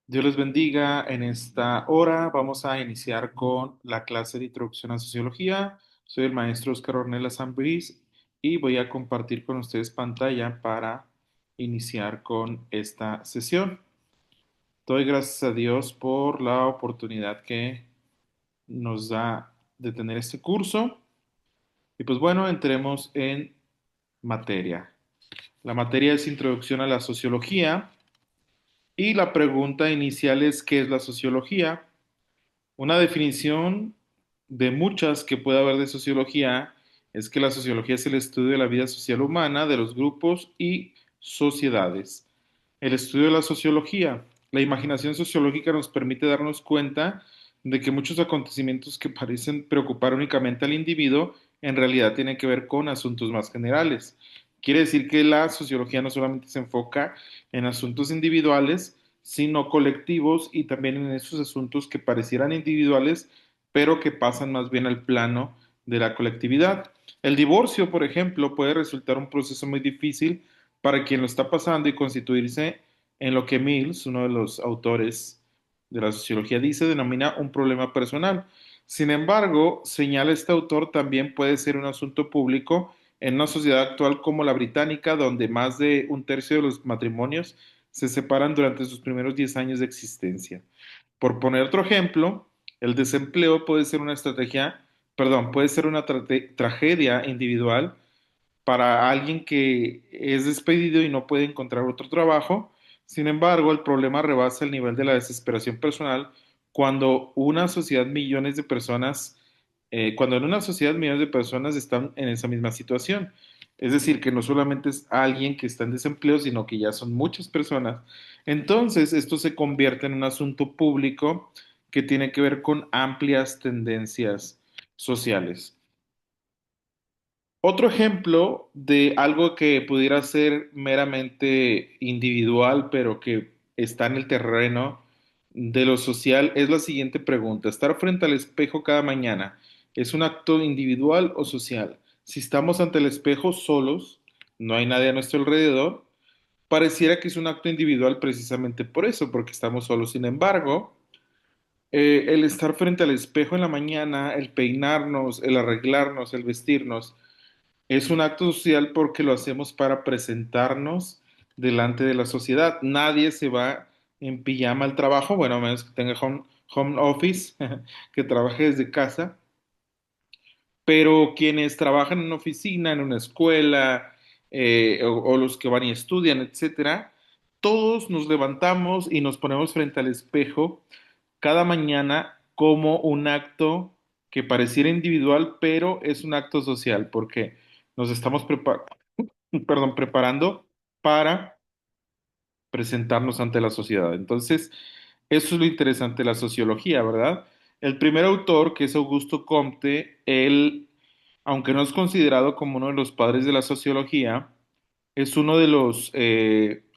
Dios les bendiga. En esta hora vamos a iniciar con la clase de Introducción a Sociología. Soy el maestro Oscar Ornella Sambriz y voy a compartir con ustedes pantalla para iniciar con esta sesión. Doy gracias a Dios por la oportunidad que nos da de tener este curso. Y pues bueno, entremos en materia. La materia es Introducción a la Sociología y la pregunta inicial es ¿qué es la sociología? Una definición de muchas que puede haber de sociología es que la sociología es el estudio de la vida social humana, de los grupos y sociedades. El estudio de la sociología. La imaginación sociológica nos permite darnos cuenta de que muchos acontecimientos que parecen preocupar únicamente al individuo en realidad tienen que ver con asuntos más generales. Quiere decir que la sociología no solamente se enfoca en asuntos individuales, sino colectivos y también en esos asuntos que parecieran individuales, pero que pasan más bien al plano de la colectividad. El divorcio, por ejemplo, puede resultar un proceso muy difícil para quien lo está pasando y constituirse en lo que Mills, uno de los autores de la sociología, dice, denomina un problema personal. Sin embargo, señala este autor, también puede ser un asunto público en una sociedad actual como la británica, donde más de un tercio de los matrimonios se separan durante sus primeros 10 años de existencia. Por poner otro ejemplo, el desempleo puede ser una estrategia, perdón, puede ser una tragedia individual para alguien que es despedido y no puede encontrar otro trabajo. Sin embargo, el problema rebasa el nivel de la desesperación personal cuando una sociedad, millones de personas, cuando en una sociedad millones de personas están en esa misma situación. Es decir, que no solamente es alguien que está en desempleo, sino que ya son muchas personas. Entonces, esto se convierte en un asunto público que tiene que ver con amplias tendencias sociales. Otro ejemplo de algo que pudiera ser meramente individual, pero que está en el terreno de lo social, es la siguiente pregunta. ¿Estar frente al espejo cada mañana es un acto individual o social? Si estamos ante el espejo solos, no hay nadie a nuestro alrededor, pareciera que es un acto individual precisamente por eso, porque estamos solos. Sin embargo, el estar frente al espejo en la mañana, el peinarnos, el arreglarnos, el vestirnos, es un acto social porque lo hacemos para presentarnos delante de la sociedad. Nadie se va en pijama al trabajo, bueno, a menos que tenga home office, que trabaje desde casa, pero quienes trabajan en una oficina, en una escuela, o los que van y estudian, etcétera, todos nos levantamos y nos ponemos frente al espejo cada mañana como un acto que pareciera individual, pero es un acto social, porque nos estamos preparando para presentarnos ante la sociedad. Entonces, eso es lo interesante de la sociología, ¿verdad? El primer autor, que es Augusto Comte, él, aunque no es considerado como uno de los padres de la sociología, es uno de los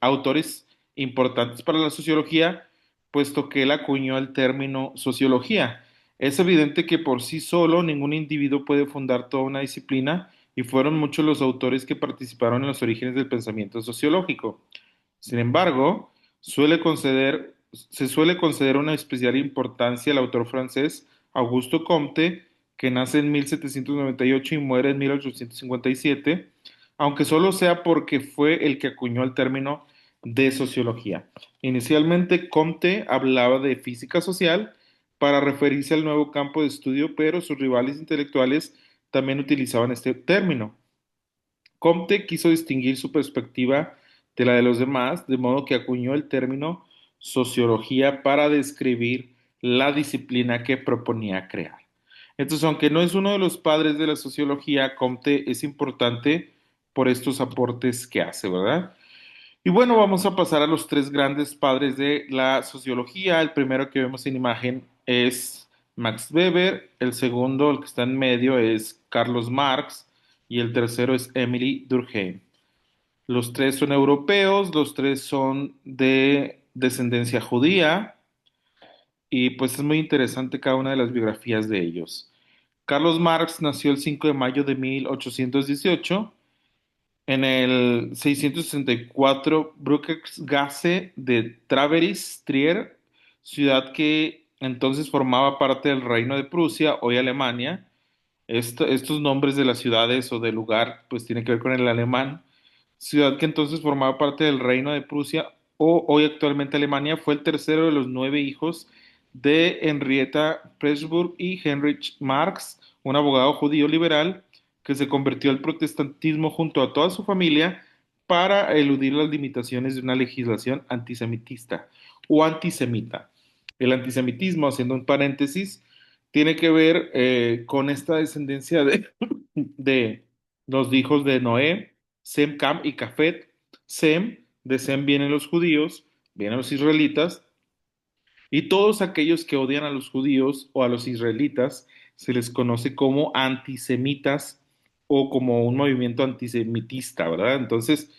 autores importantes para la sociología, puesto que él acuñó el término sociología. Es evidente que por sí solo ningún individuo puede fundar toda una disciplina y fueron muchos los autores que participaron en los orígenes del pensamiento sociológico. Sin embargo, se suele conceder una especial importancia al autor francés Augusto Comte, que nace en 1798 y muere en 1857, aunque solo sea porque fue el que acuñó el término de sociología. Inicialmente, Comte hablaba de física social para referirse al nuevo campo de estudio, pero sus rivales intelectuales también utilizaban este término. Comte quiso distinguir su perspectiva de la de los demás, de modo que acuñó el término sociología para describir la disciplina que proponía crear. Entonces, aunque no es uno de los padres de la sociología, Comte es importante por estos aportes que hace, ¿verdad? Y bueno, vamos a pasar a los tres grandes padres de la sociología. El primero que vemos en imagen es Max Weber, el segundo, el que está en medio, es Carlos Marx y el tercero es Emily Durkheim. Los tres son europeos, los tres son de descendencia judía y pues es muy interesante cada una de las biografías de ellos. Carlos Marx nació el 5 de mayo de 1818 en el 664 Bruckgasse de Traveris, Trier. ciudad que entonces formaba parte del Reino de Prusia, hoy Alemania. Estos nombres de las ciudades o del lugar, pues tienen que ver con el alemán. Ciudad que entonces formaba parte del Reino de Prusia, o hoy actualmente Alemania, fue el tercero de los 9 hijos de Henrietta Pressburg y Heinrich Marx, un abogado judío liberal que se convirtió al protestantismo junto a toda su familia para eludir las limitaciones de una legislación antisemitista o antisemita. El antisemitismo, haciendo un paréntesis, tiene que ver con esta descendencia de los hijos de Noé, Sem, Cam y Cafet. Sem, de Sem vienen los judíos, vienen los israelitas, y todos aquellos que odian a los judíos o a los israelitas se les conoce como antisemitas o como un movimiento antisemitista, ¿verdad? Entonces,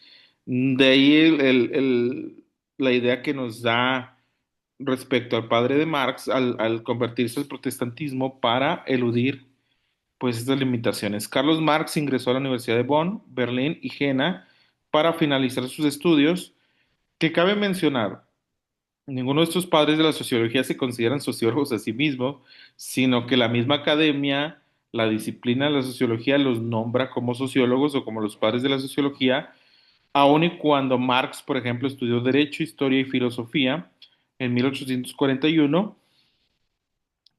de ahí la idea que nos da respecto al padre de Marx al convertirse al protestantismo para eludir pues estas limitaciones. Carlos Marx ingresó a la Universidad de Bonn, Berlín y Jena para finalizar sus estudios, que cabe mencionar, ninguno de estos padres de la sociología se consideran sociólogos a sí mismos, sino que la misma academia, la disciplina de la sociología los nombra como sociólogos o como los padres de la sociología, aun y cuando Marx, por ejemplo, estudió Derecho, Historia y Filosofía en 1841,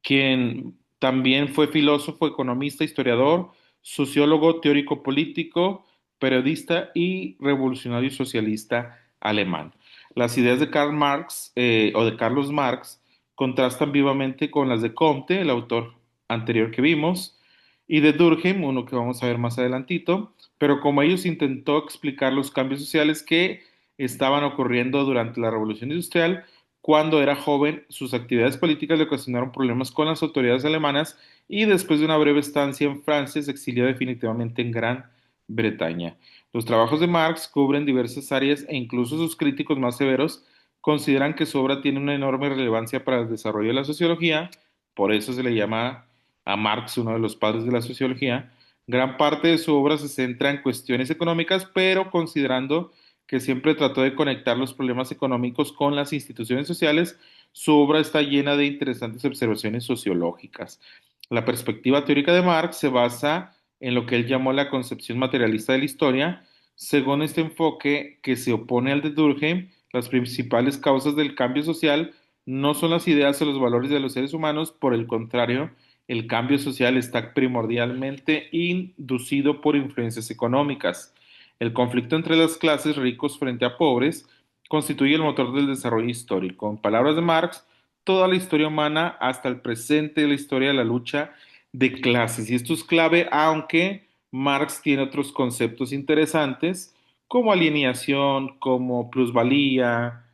quien también fue filósofo, economista, historiador, sociólogo, teórico político, periodista y revolucionario socialista alemán. Las ideas de Karl Marx o de Carlos Marx contrastan vivamente con las de Comte, el autor anterior que vimos, y de Durkheim, uno que vamos a ver más adelantito, pero como ellos intentó explicar los cambios sociales que estaban ocurriendo durante la Revolución Industrial. Cuando era joven, sus actividades políticas le ocasionaron problemas con las autoridades alemanas y después de una breve estancia en Francia se exilió definitivamente en Gran Bretaña. Los trabajos de Marx cubren diversas áreas e incluso sus críticos más severos consideran que su obra tiene una enorme relevancia para el desarrollo de la sociología, por eso se le llama a Marx uno de los padres de la sociología. Gran parte de su obra se centra en cuestiones económicas, pero considerando que siempre trató de conectar los problemas económicos con las instituciones sociales, su obra está llena de interesantes observaciones sociológicas. La perspectiva teórica de Marx se basa en lo que él llamó la concepción materialista de la historia. Según este enfoque, que se opone al de Durkheim, las principales causas del cambio social no son las ideas o los valores de los seres humanos, por el contrario, el cambio social está primordialmente inducido por influencias económicas. El conflicto entre las clases ricos frente a pobres constituye el motor del desarrollo histórico. En palabras de Marx, toda la historia humana hasta el presente de la historia de la lucha de clases. Y esto es clave, aunque Marx tiene otros conceptos interesantes como alienación, como plusvalía,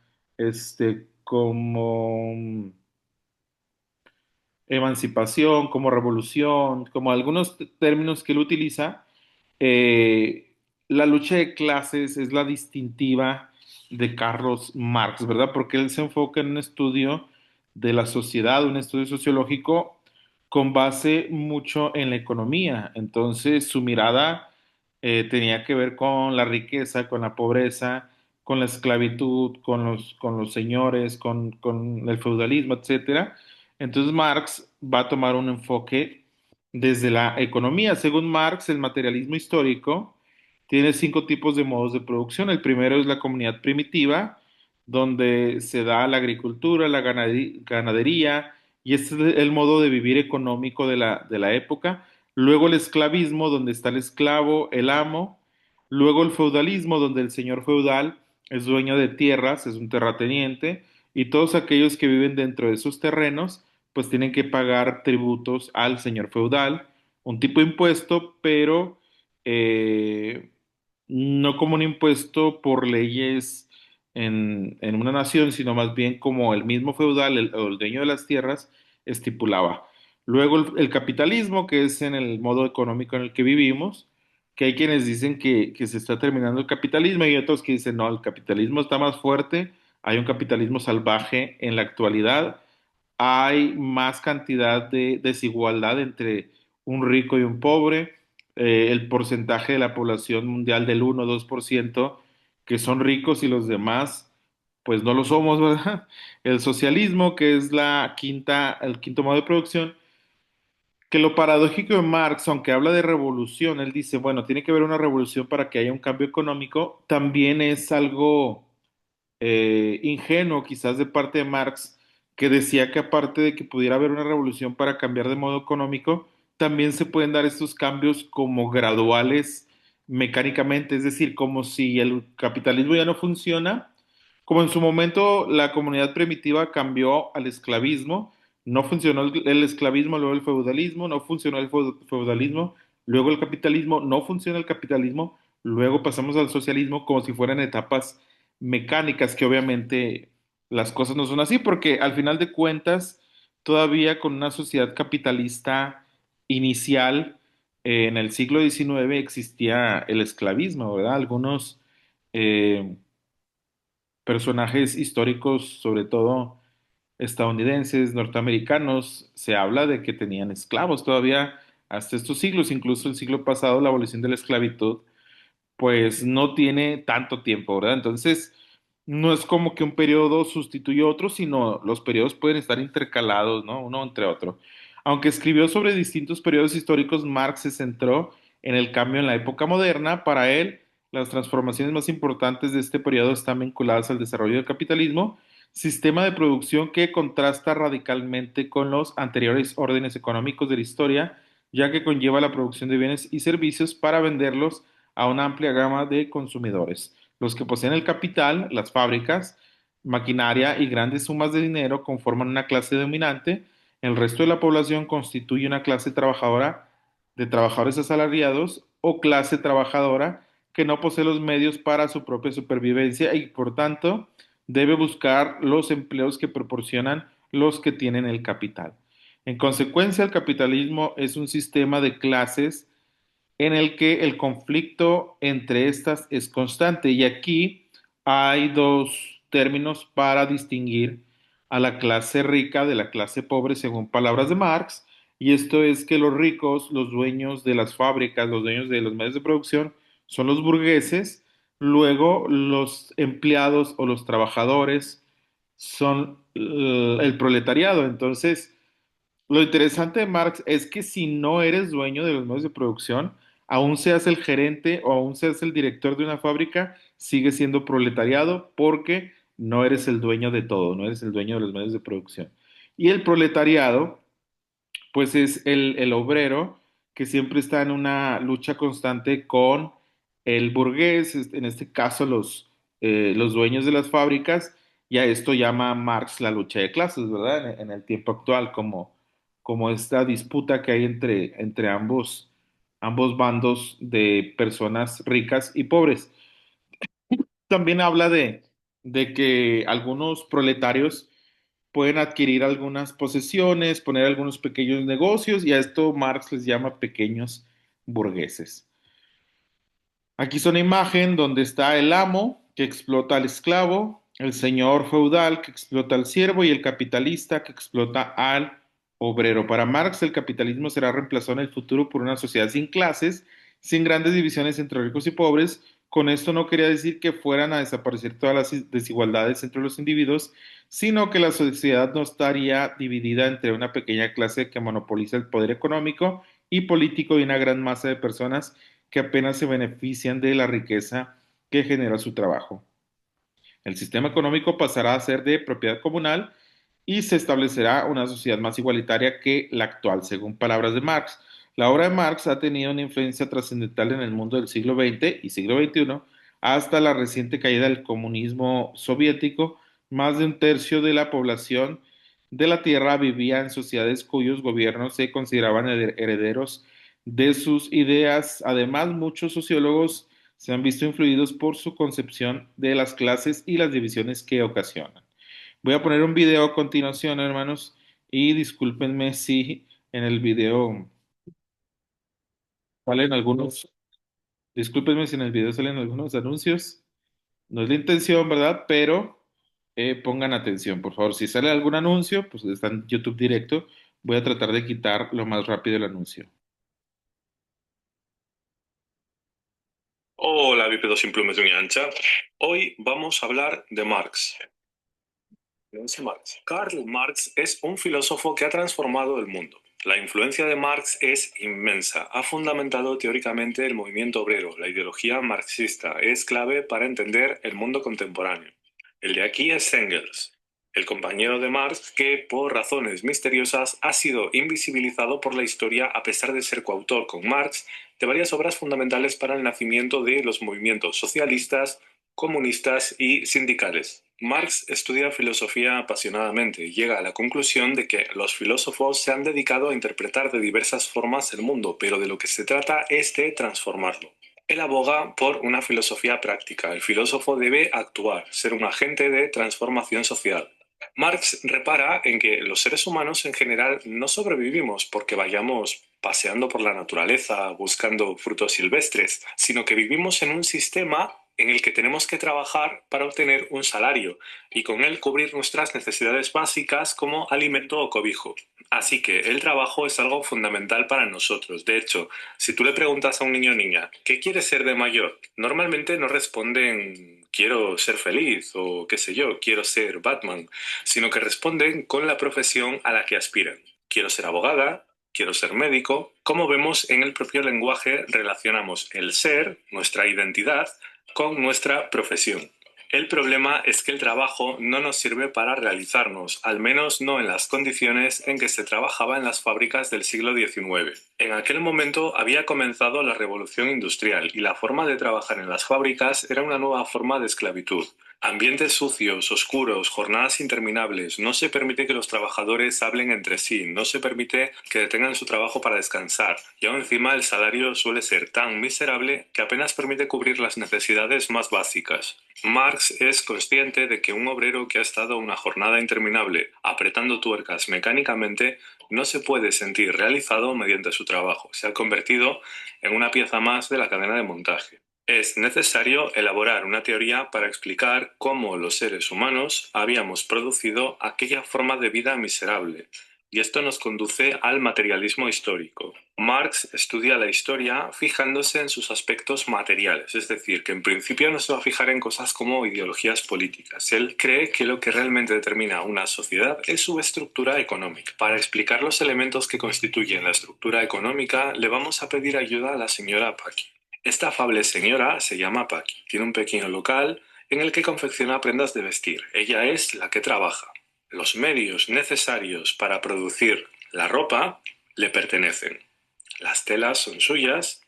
como emancipación, como revolución, como algunos términos que él utiliza. La lucha de clases es la distintiva de Carlos Marx, ¿verdad? Porque él se enfoca en un estudio de la sociedad, un estudio sociológico con base mucho en la economía. Entonces, su mirada tenía que ver con la riqueza, con la pobreza, con la esclavitud, con los señores, con el feudalismo, etcétera. Entonces Marx va a tomar un enfoque desde la economía. Según Marx, el materialismo histórico tiene 5 tipos de modos de producción. El primero es la comunidad primitiva, donde se da la agricultura, la ganadería, y este es el modo de vivir económico de la época. Luego el esclavismo, donde está el esclavo, el amo. Luego el feudalismo, donde el señor feudal es dueño de tierras, es un terrateniente, y todos aquellos que viven dentro de esos terrenos pues tienen que pagar tributos al señor feudal, un tipo de impuesto, pero eh, no como un impuesto por leyes en una nación, sino más bien como el mismo feudal o el dueño de las tierras estipulaba. Luego el capitalismo, que es en el modo económico en el que vivimos, que hay quienes dicen que se está terminando el capitalismo y otros que dicen, no, el capitalismo está más fuerte, hay un capitalismo salvaje en la actualidad, hay más cantidad de desigualdad entre un rico y un pobre, el porcentaje de la población mundial del 1 o 2% que son ricos y los demás pues no lo somos, ¿verdad? El socialismo, que es el quinto modo de producción, que lo paradójico de Marx, aunque habla de revolución, él dice, bueno, tiene que haber una revolución para que haya un cambio económico, también es algo ingenuo quizás de parte de Marx, que decía que aparte de que pudiera haber una revolución para cambiar de modo económico, también se pueden dar estos cambios como graduales mecánicamente, es decir, como si el capitalismo ya no funciona, como en su momento la comunidad primitiva cambió al esclavismo, no funcionó el esclavismo, luego el feudalismo, no funcionó el feudalismo, luego el capitalismo, no funciona el capitalismo, luego pasamos al socialismo como si fueran etapas mecánicas, que obviamente las cosas no son así, porque al final de cuentas, todavía con una sociedad capitalista inicial, en el siglo XIX existía el esclavismo, ¿verdad? Algunos eh, personajes históricos, sobre todo estadounidenses, norteamericanos, se habla de que tenían esclavos todavía hasta estos siglos, incluso el siglo pasado, la abolición de la esclavitud pues no tiene tanto tiempo, ¿verdad? Entonces, no es como que un periodo sustituye otro, sino los periodos pueden estar intercalados, ¿no? Uno entre otro. Aunque escribió sobre distintos periodos históricos, Marx se centró en el cambio en la época moderna. Para él, las transformaciones más importantes de este periodo están vinculadas al desarrollo del capitalismo, sistema de producción que contrasta radicalmente con los anteriores órdenes económicos de la historia, ya que conlleva la producción de bienes y servicios para venderlos a una amplia gama de consumidores. Los que poseen el capital, las fábricas, maquinaria y grandes sumas de dinero conforman una clase dominante. El resto de la población constituye una clase trabajadora de trabajadores asalariados o clase trabajadora que no posee los medios para su propia supervivencia y por tanto debe buscar los empleos que proporcionan los que tienen el capital. En consecuencia, el capitalismo es un sistema de clases en el que el conflicto entre estas es constante. Y aquí hay dos términos para distinguir a la clase rica de la clase pobre, según palabras de Marx. Y esto es que los ricos, los dueños de las fábricas, los dueños de los medios de producción, son los burgueses. Luego, los empleados o los trabajadores son el proletariado. Entonces, lo interesante de Marx es que si no eres dueño de los medios de producción, aún seas el gerente o aún seas el director de una fábrica, sigue siendo proletariado porque no eres el dueño de todo, no eres el dueño de los medios de producción. Y el proletariado pues es el obrero que siempre está en una lucha constante con el burgués, en este caso los dueños de las fábricas, y a esto llama Marx la lucha de clases, ¿verdad? En el tiempo actual, como esta disputa que hay entre ambos bandos de personas ricas y pobres. También habla de que algunos proletarios pueden adquirir algunas posesiones, poner algunos pequeños negocios y a esto Marx les llama pequeños burgueses. Aquí es una imagen donde está el amo que explota al esclavo, el señor feudal que explota al siervo y el capitalista que explota al obrero. Para Marx, el capitalismo será reemplazado en el futuro por una sociedad sin clases, sin grandes divisiones entre ricos y pobres. Con esto no quería decir que fueran a desaparecer todas las desigualdades entre los individuos, sino que la sociedad no estaría dividida entre una pequeña clase que monopoliza el poder económico y político y una gran masa de personas que apenas se benefician de la riqueza que genera su trabajo. El sistema económico pasará a ser de propiedad comunal y se establecerá una sociedad más igualitaria que la actual, según palabras de Marx. La obra de Marx ha tenido una influencia trascendental en el mundo del siglo XX y siglo XXI hasta la reciente caída del comunismo soviético. Más de un tercio de la población de la Tierra vivía en sociedades cuyos gobiernos se consideraban herederos de sus ideas. Además, muchos sociólogos se han visto influidos por su concepción de las clases y las divisiones que ocasionan. Voy a poner un video a continuación, hermanos, y discúlpenme si en el video salen discúlpenme si en el video salen algunos anuncios. No es la intención, ¿verdad? Pero pongan atención, por favor. Si sale algún anuncio, pues está en YouTube directo. Voy a tratar de quitar lo más rápido el anuncio. Hola, bípedos sin plumas de uña ancha. Hoy vamos a hablar de Marx. Influencia Marx. Karl Marx es un filósofo que ha transformado el mundo. La influencia de Marx es inmensa. Ha fundamentado teóricamente el movimiento obrero. La ideología marxista es clave para entender el mundo contemporáneo. El de aquí es Engels, el compañero de Marx que, por razones misteriosas, ha sido invisibilizado por la historia a pesar de ser coautor con Marx de varias obras fundamentales para el nacimiento de los movimientos socialistas, comunistas y sindicales. Marx estudia filosofía apasionadamente y llega a la conclusión de que los filósofos se han dedicado a interpretar de diversas formas el mundo, pero de lo que se trata es de transformarlo. Él aboga por una filosofía práctica. El filósofo debe actuar, ser un agente de transformación social. Marx repara en que los seres humanos en general no sobrevivimos porque vayamos paseando por la naturaleza buscando frutos silvestres, sino que vivimos en un sistema en el que tenemos que trabajar para obtener un salario y con él cubrir nuestras necesidades básicas como alimento o cobijo. Así que el trabajo es algo fundamental para nosotros. De hecho, si tú le preguntas a un niño o niña, ¿qué quieres ser de mayor? Normalmente no responden, quiero ser feliz o qué sé yo, quiero ser Batman, sino que responden con la profesión a la que aspiran. Quiero ser abogada, quiero ser médico. Como vemos en el propio lenguaje, relacionamos el ser, nuestra identidad, con nuestra profesión. El problema es que el trabajo no nos sirve para realizarnos, al menos no en las condiciones en que se trabajaba en las fábricas del siglo XIX. En aquel momento había comenzado la revolución industrial y la forma de trabajar en las fábricas era una nueva forma de esclavitud. Ambientes sucios, oscuros, jornadas interminables, no se permite que los trabajadores hablen entre sí, no se permite que detengan su trabajo para descansar, y aún encima el salario suele ser tan miserable que apenas permite cubrir las necesidades más básicas. Marx es consciente de que un obrero que ha estado una jornada interminable apretando tuercas mecánicamente no se puede sentir realizado mediante su trabajo, se ha convertido en una pieza más de la cadena de montaje. Es necesario elaborar una teoría para explicar cómo los seres humanos habíamos producido aquella forma de vida miserable, y esto nos conduce al materialismo histórico. Marx estudia la historia fijándose en sus aspectos materiales, es decir, que en principio no se va a fijar en cosas como ideologías políticas. Él cree que lo que realmente determina una sociedad es su estructura económica. Para explicar los elementos que constituyen la estructura económica, le vamos a pedir ayuda a la señora Paki. Esta afable señora se llama Paki. Tiene un pequeño local en el que confecciona prendas de vestir. Ella es la que trabaja. Los medios necesarios para producir la ropa le pertenecen. Las telas son suyas,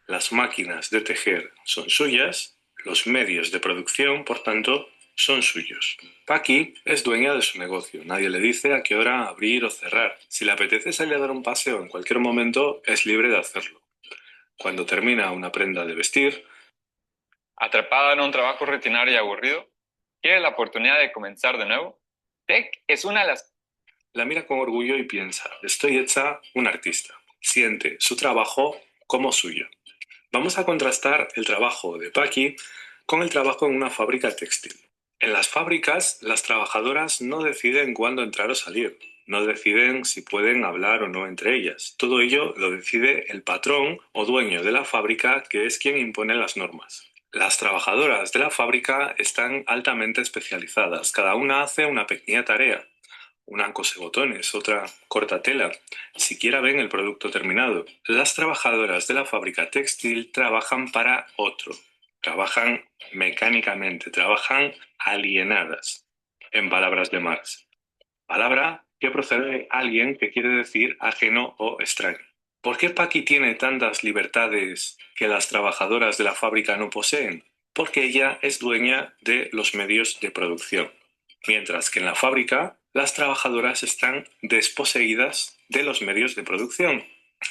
las máquinas de tejer son suyas, los medios de producción, por tanto, son suyos. Paqui es dueña de su negocio. Nadie le dice a qué hora abrir o cerrar. Si le apetece salir a dar un paseo en cualquier momento, es libre de hacerlo. Cuando termina una prenda de vestir, Atrapada en un trabajo rutinario y aburrido, ¿quiere la oportunidad de comenzar de nuevo? Tech es una de las... la mira con orgullo y piensa, estoy hecha un artista. Siente su trabajo como suyo. Vamos a contrastar el trabajo de Paqui con el trabajo en una fábrica textil. En las fábricas, las trabajadoras no deciden cuándo entrar o salir, no deciden si pueden hablar o no entre ellas. Todo ello lo decide el patrón o dueño de la fábrica, que es quien impone las normas. Las trabajadoras de la fábrica están altamente especializadas, cada una hace una pequeña tarea. Una cose botones, otra corta tela. Siquiera ven el producto terminado. Las trabajadoras de la fábrica textil trabajan para otro. Trabajan mecánicamente, trabajan alienadas, en palabras de Marx. Palabra que procede de alguien que quiere decir ajeno o extraño. ¿Por qué Paqui tiene tantas libertades que las trabajadoras de la fábrica no poseen? Porque ella es dueña de los medios de producción, mientras que en la fábrica las trabajadoras están desposeídas de los medios de producción.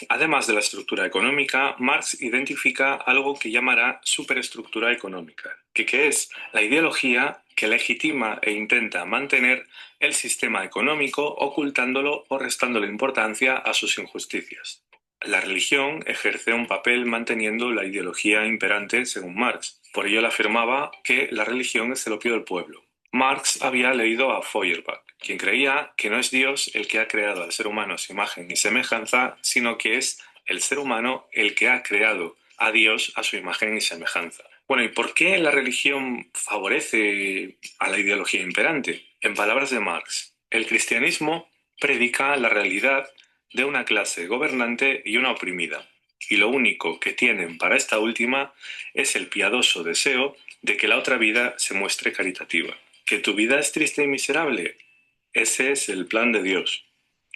Además de la estructura económica, Marx identifica algo que llamará superestructura económica, que es la ideología que legitima e intenta mantener el sistema económico ocultándolo o restándole importancia a sus injusticias. La religión ejerce un papel manteniendo la ideología imperante según Marx. Por ello él afirmaba que la religión es el opio del pueblo. Marx había leído a Feuerbach, quien creía que no es Dios el que ha creado al ser humano a su imagen y semejanza, sino que es el ser humano el que ha creado a Dios a su imagen y semejanza. Bueno, ¿y por qué la religión favorece a la ideología imperante? En palabras de Marx, el cristianismo predica la realidad de una clase gobernante y una oprimida, y lo único que tienen para esta última es el piadoso deseo de que la otra vida se muestre caritativa. ¿Que tu vida es triste y miserable? Ese es el plan de Dios.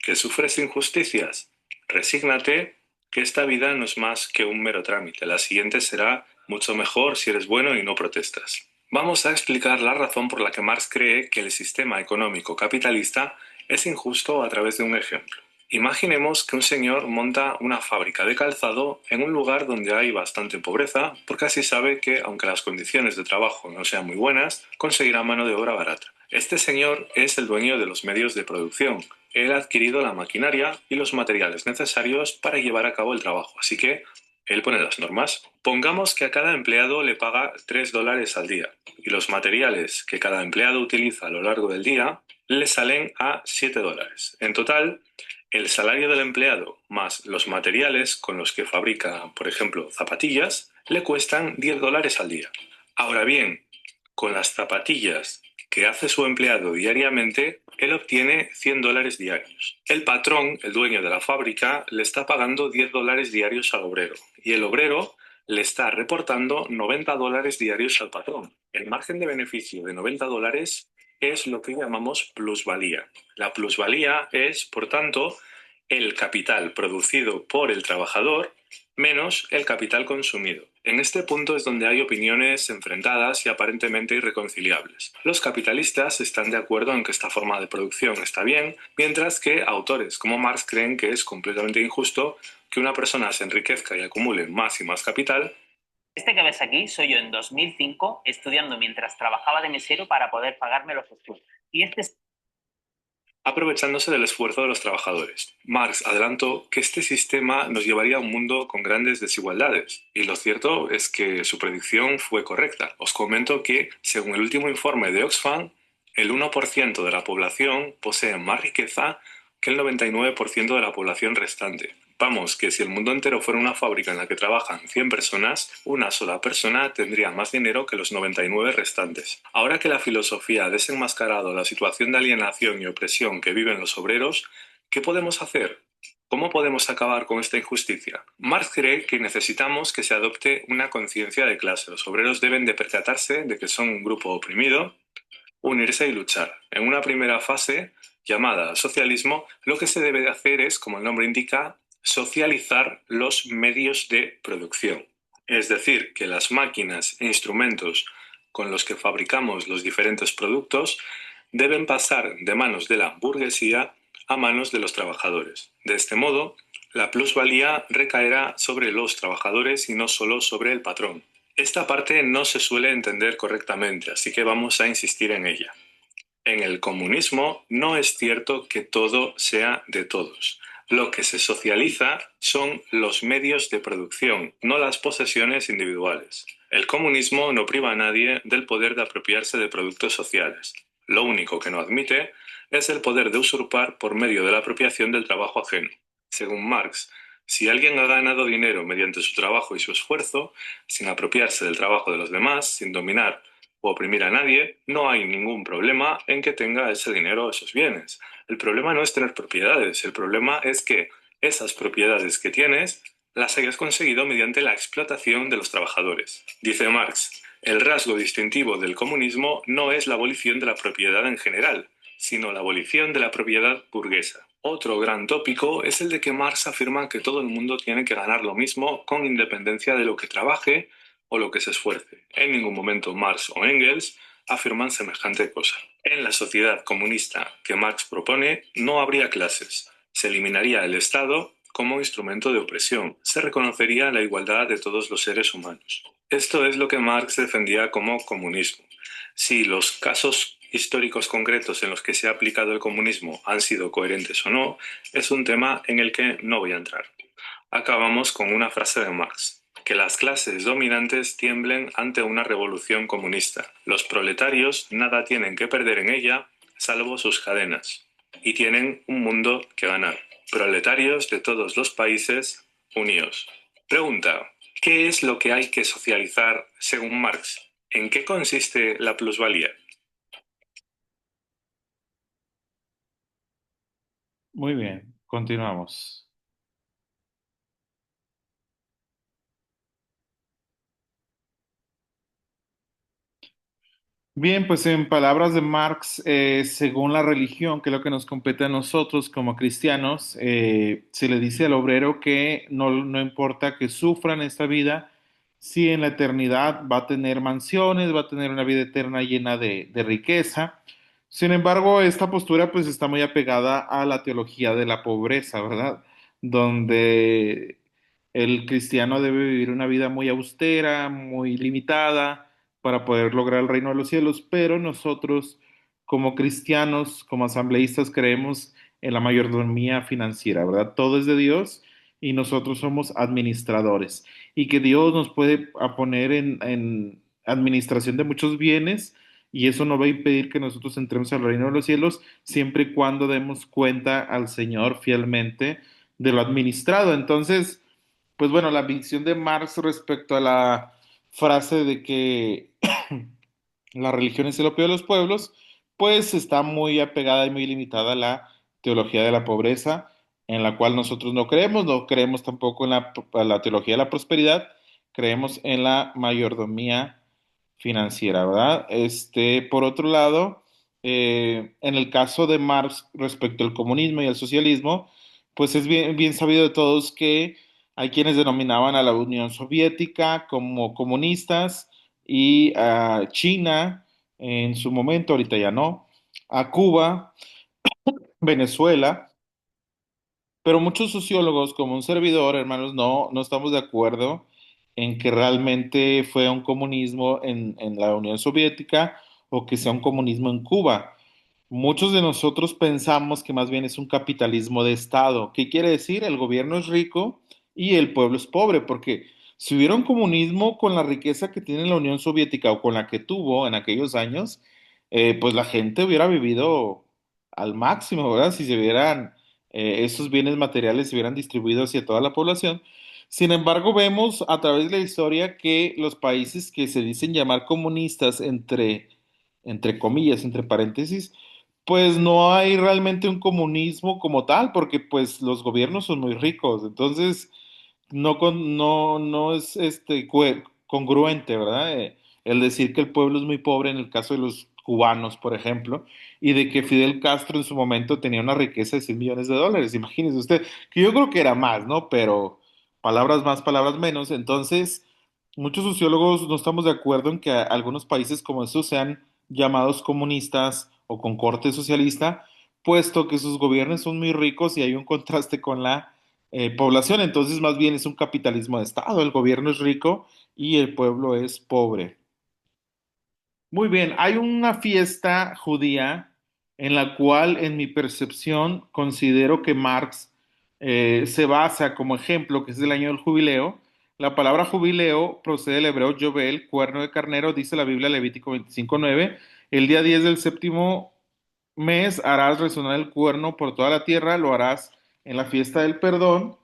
¿Que sufres injusticias? Resígnate, que esta vida no es más que un mero trámite. La siguiente será mucho mejor si eres bueno y no protestas. Vamos a explicar la razón por la que Marx cree que el sistema económico capitalista es injusto a través de un ejemplo. Imaginemos que un señor monta una fábrica de calzado en un lugar donde hay bastante pobreza, porque así sabe que, aunque las condiciones de trabajo no sean muy buenas, conseguirá mano de obra barata. Este señor es el dueño de los medios de producción. Él ha adquirido la maquinaria y los materiales necesarios para llevar a cabo el trabajo, así que él pone las normas. Pongamos que a cada empleado le paga $3 al día y los materiales que cada empleado utiliza a lo largo del día le salen a $7. En total, el salario del empleado más los materiales con los que fabrica, por ejemplo, zapatillas, le cuestan $10 al día. Ahora bien, con las zapatillas que hace su empleado diariamente, él obtiene $100 diarios. El patrón, el dueño de la fábrica, le está pagando $10 diarios al obrero y el obrero le está reportando $90 diarios al patrón. El margen de beneficio de $90 es lo que llamamos plusvalía. La plusvalía es, por tanto, el capital producido por el trabajador menos el capital consumido. En este punto es donde hay opiniones enfrentadas y aparentemente irreconciliables. Los capitalistas están de acuerdo en que esta forma de producción está bien, mientras que autores como Marx creen que es completamente injusto que una persona se enriquezca y acumule más y más capital. Este que ves aquí soy yo en 2005 estudiando mientras trabajaba de mesero para poder pagarme los estudios. Y este es aprovechándose del esfuerzo de los trabajadores. Marx adelantó que este sistema nos llevaría a un mundo con grandes desigualdades, y lo cierto es que su predicción fue correcta. Os comento que, según el último informe de Oxfam, el 1% de la población posee más riqueza que el 99% de la población restante. Vamos, que si el mundo entero fuera una fábrica en la que trabajan 100 personas, una sola persona tendría más dinero que los 99 restantes. Ahora que la filosofía ha desenmascarado la situación de alienación y opresión que viven los obreros, ¿qué podemos hacer? ¿Cómo podemos acabar con esta injusticia? Marx cree que necesitamos que se adopte una conciencia de clase. Los obreros deben de percatarse de que son un grupo oprimido, unirse y luchar. En una primera fase, llamada socialismo, lo que se debe de hacer es, como el nombre indica, socializar los medios de producción. Es decir, que las máquinas e instrumentos con los que fabricamos los diferentes productos deben pasar de manos de la burguesía a manos de los trabajadores. De este modo, la plusvalía recaerá sobre los trabajadores y no solo sobre el patrón. Esta parte no se suele entender correctamente, así que vamos a insistir en ella. En el comunismo no es cierto que todo sea de todos. Lo que se socializa son los medios de producción, no las posesiones individuales. El comunismo no priva a nadie del poder de apropiarse de productos sociales. Lo único que no admite es el poder de usurpar por medio de la apropiación del trabajo ajeno. Según Marx, si alguien ha ganado dinero mediante su trabajo y su esfuerzo, sin apropiarse del trabajo de los demás, sin dominar o oprimir a nadie, no hay ningún problema en que tenga ese dinero o esos bienes. El problema no es tener propiedades, el problema es que esas propiedades que tienes las hayas conseguido mediante la explotación de los trabajadores. Dice Marx, el rasgo distintivo del comunismo no es la abolición de la propiedad en general, sino la abolición de la propiedad burguesa. Otro gran tópico es el de que Marx afirma que todo el mundo tiene que ganar lo mismo con independencia de lo que trabaje o lo que se esfuerce. En ningún momento Marx o Engels afirman semejante cosa. En la sociedad comunista que Marx propone no habría clases. Se eliminaría el Estado como instrumento de opresión. Se reconocería la igualdad de todos los seres humanos. Esto es lo que Marx defendía como comunismo. Si los casos históricos concretos en los que se ha aplicado el comunismo han sido coherentes o no, es un tema en el que no voy a entrar. Acabamos con una frase de Marx: que las clases dominantes tiemblen ante una revolución comunista. Los proletarios nada tienen que perder en ella, salvo sus cadenas, y tienen un mundo que ganar. Proletarios de todos los países, uníos. Pregunta: ¿Qué es lo que hay que socializar según Marx? ¿En qué consiste la plusvalía? Muy bien, continuamos. Bien, pues en palabras de Marx, según la religión, que es lo que nos compete a nosotros como cristianos, se le dice al obrero que no importa que sufra en esta vida, si en la eternidad va a tener mansiones, va a tener una vida eterna llena de riqueza. Sin embargo, esta postura pues está muy apegada a la teología de la pobreza, ¿verdad? Donde el cristiano debe vivir una vida muy austera, muy limitada para poder lograr el reino de los cielos, pero nosotros como cristianos, como asambleístas, creemos en la mayordomía financiera, ¿verdad? Todo es de Dios y nosotros somos administradores y que Dios nos puede poner en administración de muchos bienes y eso no va a impedir que nosotros entremos al reino de los cielos siempre y cuando demos cuenta al Señor fielmente de lo administrado. Entonces, pues bueno, la visión de Marx respecto a la frase de que la religión es el opio de los pueblos, pues está muy apegada y muy limitada a la teología de la pobreza, en la cual nosotros no creemos tampoco en la teología de la prosperidad, creemos en la mayordomía financiera, ¿verdad? Por otro lado, en el caso de Marx respecto al comunismo y al socialismo, pues es bien sabido de todos que hay quienes denominaban a la Unión Soviética como comunistas y a China en su momento, ahorita ya no, a Cuba, Venezuela, pero muchos sociólogos, como un servidor, hermanos, no estamos de acuerdo en que realmente fue un comunismo en la Unión Soviética o que sea un comunismo en Cuba. Muchos de nosotros pensamos que más bien es un capitalismo de Estado. ¿Qué quiere decir? El gobierno es rico y el pueblo es pobre, porque si hubiera un comunismo con la riqueza que tiene la Unión Soviética o con la que tuvo en aquellos años, pues la gente hubiera vivido al máximo, ¿verdad? Si se hubieran, esos bienes materiales se hubieran distribuido hacia toda la población. Sin embargo, vemos a través de la historia que los países que se dicen llamar comunistas, entre comillas, entre paréntesis, pues no hay realmente un comunismo como tal, porque pues los gobiernos son muy ricos, entonces no es congruente, ¿verdad? El decir que el pueblo es muy pobre en el caso de los cubanos, por ejemplo, y de que Fidel Castro en su momento tenía una riqueza de 100 millones de dólares, imagínese usted, que yo creo que era más, ¿no? Pero palabras más, palabras menos, entonces muchos sociólogos no estamos de acuerdo en que algunos países como estos sean llamados comunistas o con corte socialista, puesto que sus gobiernos son muy ricos y hay un contraste con la población. Entonces, más bien es un capitalismo de Estado. El gobierno es rico y el pueblo es pobre. Muy bien, hay una fiesta judía en la cual, en mi percepción, considero que Marx se basa como ejemplo, que es el año del jubileo. La palabra jubileo procede del hebreo Yobel, cuerno de carnero, dice la Biblia Levítico 25:9. El día 10 del séptimo mes harás resonar el cuerno por toda la tierra, lo harás en la fiesta del perdón.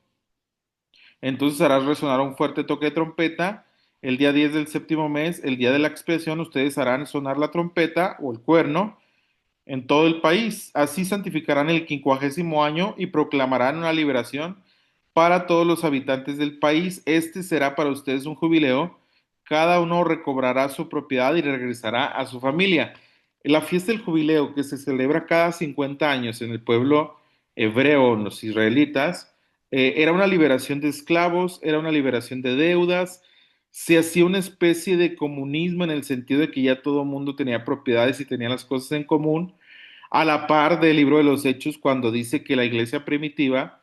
Entonces harás resonar un fuerte toque de trompeta. El día 10 del séptimo mes, el día de la expiación, ustedes harán sonar la trompeta o el cuerno en todo el país. Así santificarán el 50º año y proclamarán una liberación para todos los habitantes del país. Este será para ustedes un jubileo. Cada uno recobrará su propiedad y regresará a su familia. La fiesta del jubileo, que se celebra cada 50 años en el pueblo hebreo, en los israelitas, era una liberación de esclavos, era una liberación de deudas. Se hacía una especie de comunismo en el sentido de que ya todo el mundo tenía propiedades y tenía las cosas en común, a la par del libro de los Hechos, cuando dice que la iglesia primitiva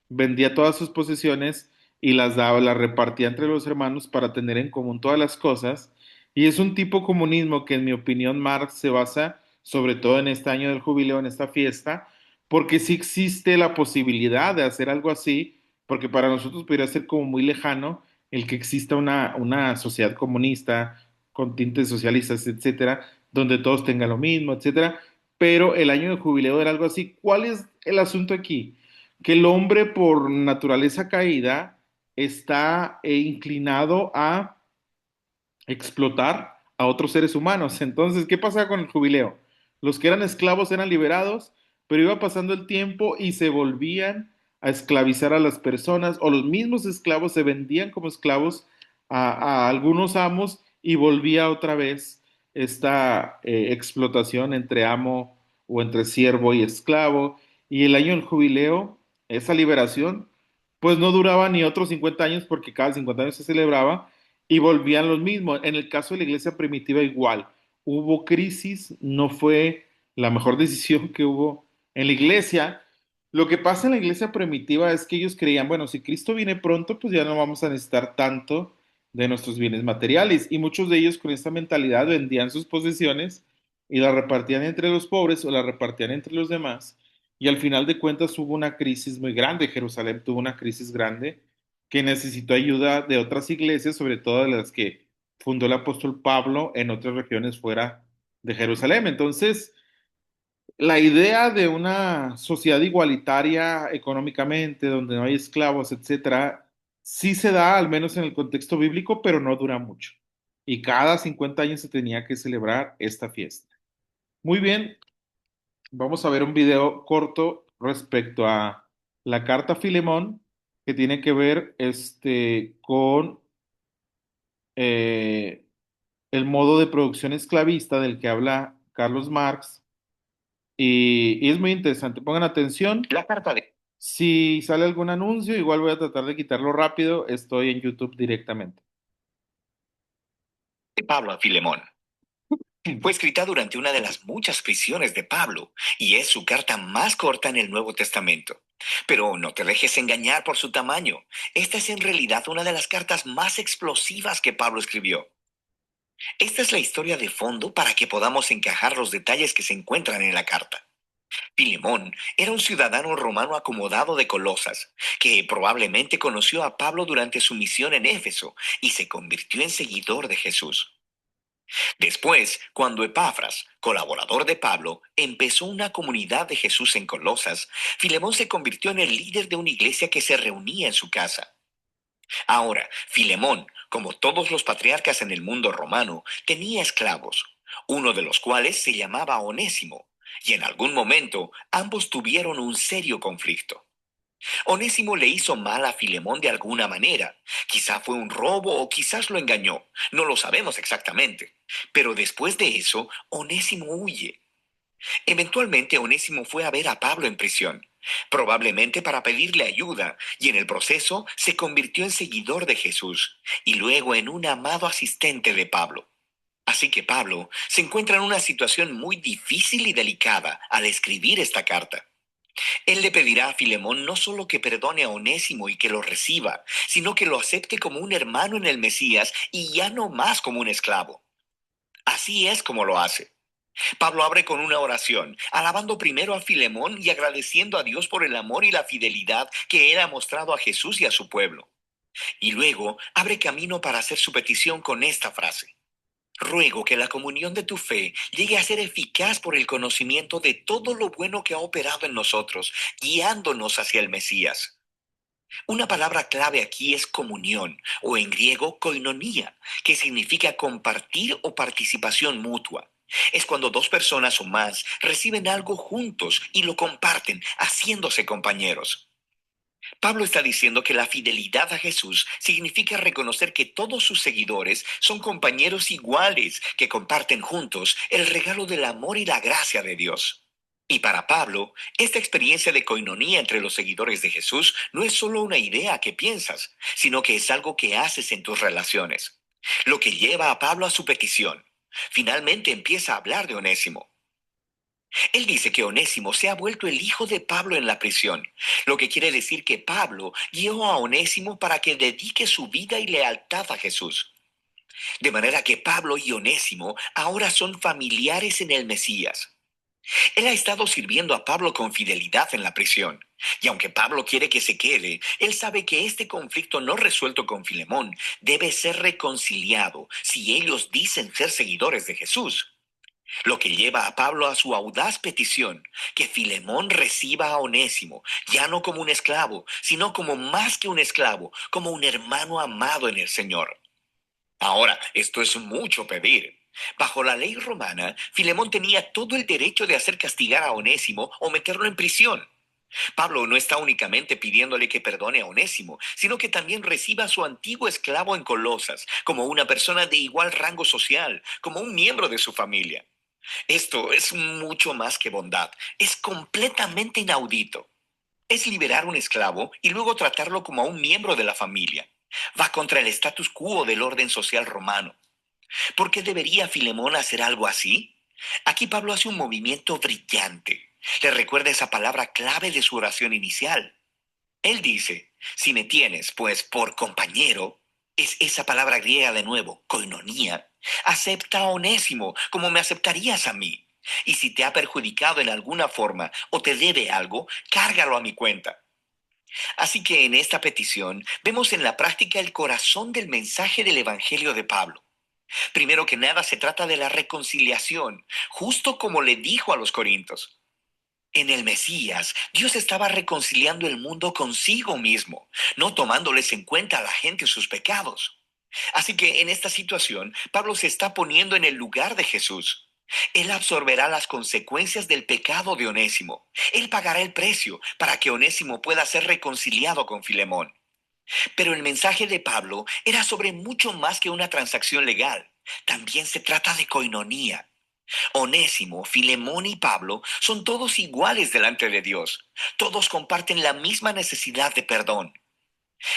vendía todas sus posesiones y las daba, las repartía entre los hermanos para tener en común todas las cosas. Y es un tipo de comunismo que, en mi opinión, Marx se basa sobre todo en este año del jubileo, en esta fiesta, porque sí existe la posibilidad de hacer algo así, porque para nosotros podría ser como muy lejano el que exista una sociedad comunista con tintes socialistas, etcétera, donde todos tengan lo mismo, etcétera, pero el año de jubileo era algo así. ¿Cuál es el asunto aquí? Que el hombre por naturaleza caída está inclinado a explotar a otros seres humanos. Entonces, ¿qué pasa con el jubileo? Los que eran esclavos eran liberados, pero iba pasando el tiempo y se volvían a esclavizar a las personas, o los mismos esclavos se vendían como esclavos a algunos amos y volvía otra vez esta explotación entre amo o entre siervo y esclavo. Y el año del jubileo, esa liberación, pues no duraba ni otros 50 años porque cada 50 años se celebraba y volvían los mismos. En el caso de la iglesia primitiva igual, hubo crisis, no fue la mejor decisión que hubo en la iglesia. Lo que pasa en la iglesia primitiva es que ellos creían, bueno, si Cristo viene pronto, pues ya no vamos a necesitar tanto de nuestros bienes materiales. Y muchos de ellos con esta mentalidad vendían sus posesiones y las repartían entre los pobres o las repartían entre los demás. Y al final de cuentas hubo una crisis muy grande. Jerusalén tuvo una crisis grande que necesitó ayuda de otras iglesias, sobre todo de las que fundó el apóstol Pablo en otras regiones fuera de Jerusalén. Entonces, la idea de una sociedad igualitaria económicamente, donde no hay esclavos, etcétera, sí se da, al menos en el contexto bíblico, pero no dura mucho. Y cada 50 años se tenía que celebrar esta fiesta. Muy bien, vamos a ver un video corto respecto a la carta a Filemón, que tiene que ver con eh, el modo de producción esclavista del que habla Carlos Marx. Y es muy interesante. Pongan atención. La carta de Si sale algún anuncio, igual voy a tratar de quitarlo rápido. Estoy en YouTube directamente. Pablo a Filemón. Fue escrita durante una de las muchas prisiones de Pablo y es su carta más corta en el Nuevo Testamento. Pero no te dejes engañar por su tamaño. Esta es en realidad una de las cartas más explosivas que Pablo escribió. Esta es la historia de fondo para que podamos encajar los detalles que se encuentran en la carta. Filemón era un ciudadano romano acomodado de Colosas, que probablemente conoció a Pablo durante su misión en Éfeso y se convirtió en seguidor de Jesús. Después, cuando Epafras, colaborador de Pablo, empezó una comunidad de Jesús en Colosas, Filemón se convirtió en el líder de una iglesia que se reunía en su casa. Ahora, Filemón, como todos los patriarcas en el mundo romano, tenía esclavos, uno de los cuales se llamaba Onésimo, y en algún momento ambos tuvieron un serio conflicto. Onésimo le hizo mal a Filemón de alguna manera. Quizá fue un robo o quizás lo engañó. No lo sabemos exactamente. Pero después de eso, Onésimo huye. Eventualmente, Onésimo fue a ver a Pablo en prisión, probablemente para pedirle ayuda, y en el proceso se convirtió en seguidor de Jesús y luego en un amado asistente de Pablo. Así que Pablo se encuentra en una situación muy difícil y delicada al escribir esta carta. Él le pedirá a Filemón no solo que perdone a Onésimo y que lo reciba, sino que lo acepte como un hermano en el Mesías y ya no más como un esclavo. Así es como lo hace. Pablo abre con una oración, alabando primero a Filemón y agradeciendo a Dios por el amor y la fidelidad que él ha mostrado a Jesús y a su pueblo. Y luego abre camino para hacer su petición con esta frase: ruego que la comunión de tu fe llegue a ser eficaz por el conocimiento de todo lo bueno que ha operado en nosotros, guiándonos hacia el Mesías. Una palabra clave aquí es comunión, o en griego koinonía, que significa compartir o participación mutua. Es cuando dos personas o más reciben algo juntos y lo comparten, haciéndose compañeros. Pablo está diciendo que la fidelidad a Jesús significa reconocer que todos sus seguidores son compañeros iguales que comparten juntos el regalo del amor y la gracia de Dios. Y para Pablo, esta experiencia de coinonía entre los seguidores de Jesús no es solo una idea que piensas, sino que es algo que haces en tus relaciones. Lo que lleva a Pablo a su petición. Finalmente empieza a hablar de Onésimo. Él dice que Onésimo se ha vuelto el hijo de Pablo en la prisión, lo que quiere decir que Pablo guió a Onésimo para que dedique su vida y lealtad a Jesús. De manera que Pablo y Onésimo ahora son familiares en el Mesías. Él ha estado sirviendo a Pablo con fidelidad en la prisión, y aunque Pablo quiere que se quede, él sabe que este conflicto no resuelto con Filemón debe ser reconciliado si ellos dicen ser seguidores de Jesús. lo que lleva a Pablo a su audaz petición, que Filemón reciba a Onésimo, ya no como un esclavo, sino como más que un esclavo, como un hermano amado en el Señor. Ahora, esto es mucho pedir. Bajo la ley romana, Filemón tenía todo el derecho de hacer castigar a Onésimo o meterlo en prisión. Pablo no está únicamente pidiéndole que perdone a Onésimo, sino que también reciba a su antiguo esclavo en Colosas, como una persona de igual rango social, como un miembro de su familia. Esto es mucho más que bondad, es completamente inaudito. Es liberar un esclavo y luego tratarlo como a un miembro de la familia. Va contra el status quo del orden social romano. ¿Por qué debería Filemón hacer algo así? Aquí Pablo hace un movimiento brillante. Le recuerda esa palabra clave de su oración inicial. Él dice, si me tienes, pues, por compañero, es esa palabra griega de nuevo, koinonía, acepta a Onésimo como me aceptarías a mí. Y si te ha perjudicado en alguna forma o te debe algo, cárgalo a mi cuenta. Así que en esta petición vemos en la práctica el corazón del mensaje del Evangelio de Pablo. Primero que nada se trata de la reconciliación, justo como le dijo a los corintios. En el Mesías, Dios estaba reconciliando el mundo consigo mismo, no tomándoles en cuenta a la gente sus pecados. Así que en esta situación, Pablo se está poniendo en el lugar de Jesús. Él absorberá las consecuencias del pecado de Onésimo. Él pagará el precio para que Onésimo pueda ser reconciliado con Filemón. Pero el mensaje de Pablo era sobre mucho más que una transacción legal. También se trata de coinonía. Onésimo, Filemón y Pablo son todos iguales delante de Dios. Todos comparten la misma necesidad de perdón.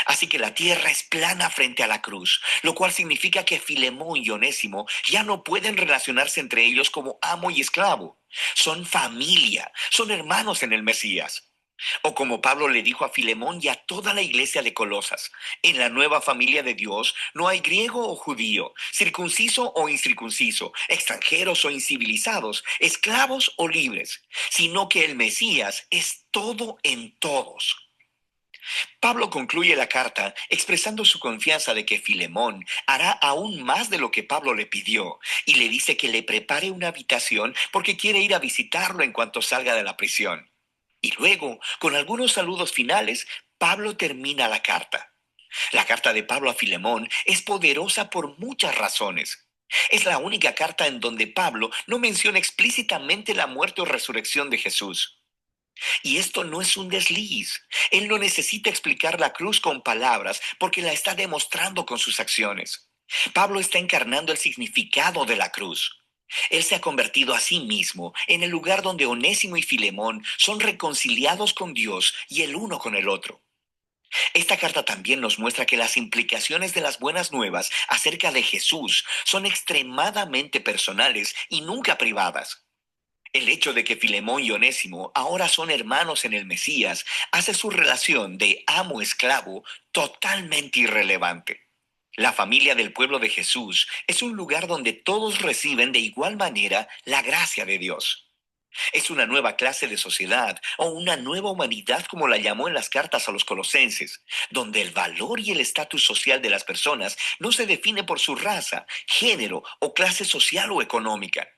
Así que la tierra es plana frente a la cruz, lo cual significa que Filemón y Onésimo ya no pueden relacionarse entre ellos como amo y esclavo. Son familia, son hermanos en el Mesías. O como Pablo le dijo a Filemón y a toda la iglesia de Colosas, en la nueva familia de Dios no hay griego o judío, circunciso o incircunciso, extranjeros o incivilizados, esclavos o libres, sino que el Mesías es todo en todos. Pablo concluye la carta expresando su confianza de que Filemón hará aún más de lo que Pablo le pidió y le dice que le prepare una habitación porque quiere ir a visitarlo en cuanto salga de la prisión. Y luego, con algunos saludos finales, Pablo termina la carta. La carta de Pablo a Filemón es poderosa por muchas razones. Es la única carta en donde Pablo no menciona explícitamente la muerte o resurrección de Jesús. Y esto no es un desliz. Él no necesita explicar la cruz con palabras porque la está demostrando con sus acciones. Pablo está encarnando el significado de la cruz. Él se ha convertido a sí mismo en el lugar donde Onésimo y Filemón son reconciliados con Dios y el uno con el otro. Esta carta también nos muestra que las implicaciones de las buenas nuevas acerca de Jesús son extremadamente personales y nunca privadas. El hecho de que Filemón y Onésimo ahora son hermanos en el Mesías hace su relación de amo-esclavo totalmente irrelevante. La familia del pueblo de Jesús es un lugar donde todos reciben de igual manera la gracia de Dios. Es una nueva clase de sociedad o una nueva humanidad como la llamó en las cartas a los colosenses, donde el valor y el estatus social de las personas no se define por su raza, género o clase social o económica.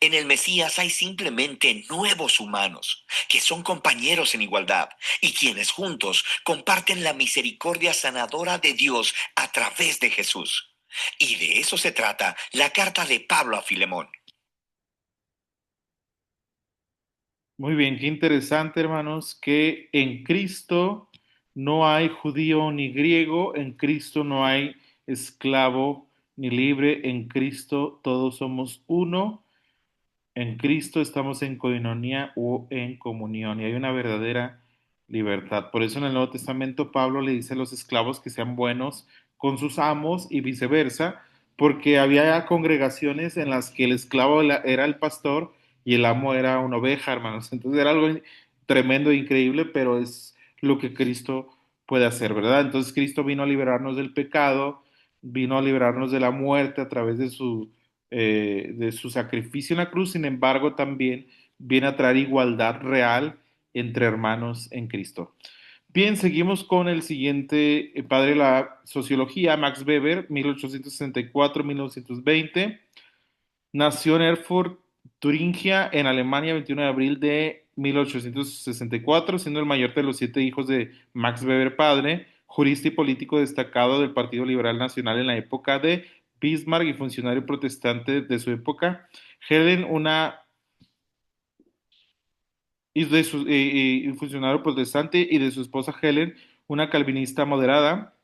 En el Mesías hay simplemente nuevos humanos, que son compañeros en igualdad y quienes juntos comparten la misericordia sanadora de Dios a través de Jesús. Y de eso se trata la carta de Pablo a Filemón. Muy bien, qué interesante, hermanos, que en Cristo no hay judío ni griego, en Cristo no hay esclavo ni libre, en Cristo todos somos uno, en Cristo estamos en coinonía o en comunión y hay una verdadera libertad. Por eso en el Nuevo Testamento Pablo le dice a los esclavos que sean buenos con sus amos y viceversa, porque había congregaciones en las que el esclavo era el pastor y el amo era una oveja, hermanos. Entonces era algo tremendo e increíble, pero es lo que Cristo puede hacer, ¿verdad? Entonces Cristo vino a liberarnos del pecado, vino a liberarnos de la muerte a través de su sacrificio en la cruz, sin embargo, también viene a traer igualdad real entre hermanos en Cristo. Bien, seguimos con el siguiente padre de la sociología, Max Weber, 1864-1920. Nació en Erfurt, Turingia, en Alemania, 21 de abril de 1864, siendo el mayor de los 7 hijos de Max Weber padre, jurista y político destacado del Partido Liberal Nacional en la época de Bismarck y funcionario protestante de su época. Helen, una y de su y funcionario protestante, y de su esposa Helen, una calvinista moderada.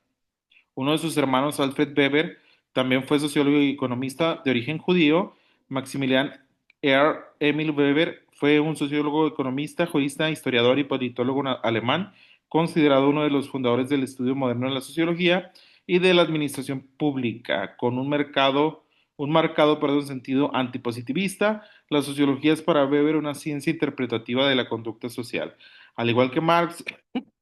Uno de sus hermanos, Alfred Weber, también fue sociólogo y economista de origen judío. Maximilian Emil Weber fue un sociólogo, economista, jurista, historiador y politólogo alemán, considerado uno de los fundadores del estudio moderno de la sociología y de la administración pública, con un marcado, sentido antipositivista. La sociología es para Weber una ciencia interpretativa de la conducta social. Al igual que Max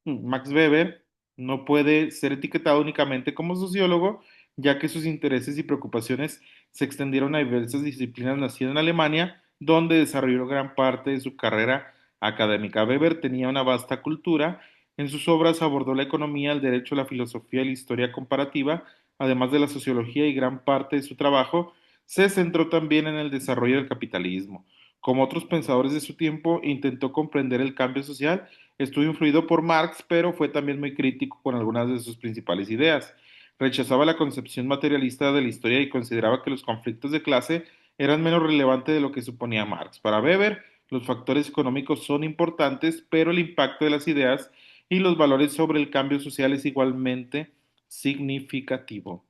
Weber no puede ser etiquetado únicamente como sociólogo, ya que sus intereses y preocupaciones se extendieron a diversas disciplinas nacidas en Alemania, donde desarrolló gran parte de su carrera académica. Weber tenía una vasta cultura. En sus obras abordó la economía, el derecho, la filosofía y la historia comparativa, además de la sociología, y gran parte de su trabajo se centró también en el desarrollo del capitalismo. Como otros pensadores de su tiempo, intentó comprender el cambio social. Estuvo influido por Marx, pero fue también muy crítico con algunas de sus principales ideas. Rechazaba la concepción materialista de la historia y consideraba que los conflictos de clase eran menos relevantes de lo que suponía Marx. Para Weber, los factores económicos son importantes, pero el impacto de las ideas y los valores sobre el cambio social es igualmente significativo.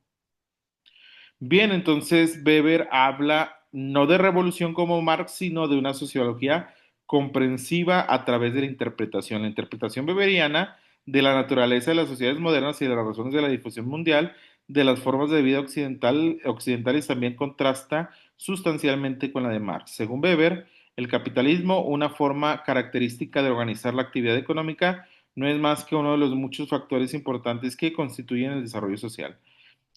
Bien, entonces Weber habla no de revolución como Marx, sino de una sociología comprensiva a través de la interpretación weberiana de la naturaleza de las sociedades modernas y de las razones de la difusión mundial de las formas de vida occidentales también contrasta sustancialmente con la de Marx. Según Weber, el capitalismo, una forma característica de organizar la actividad económica, no es más que uno de los muchos factores importantes que constituyen el desarrollo social.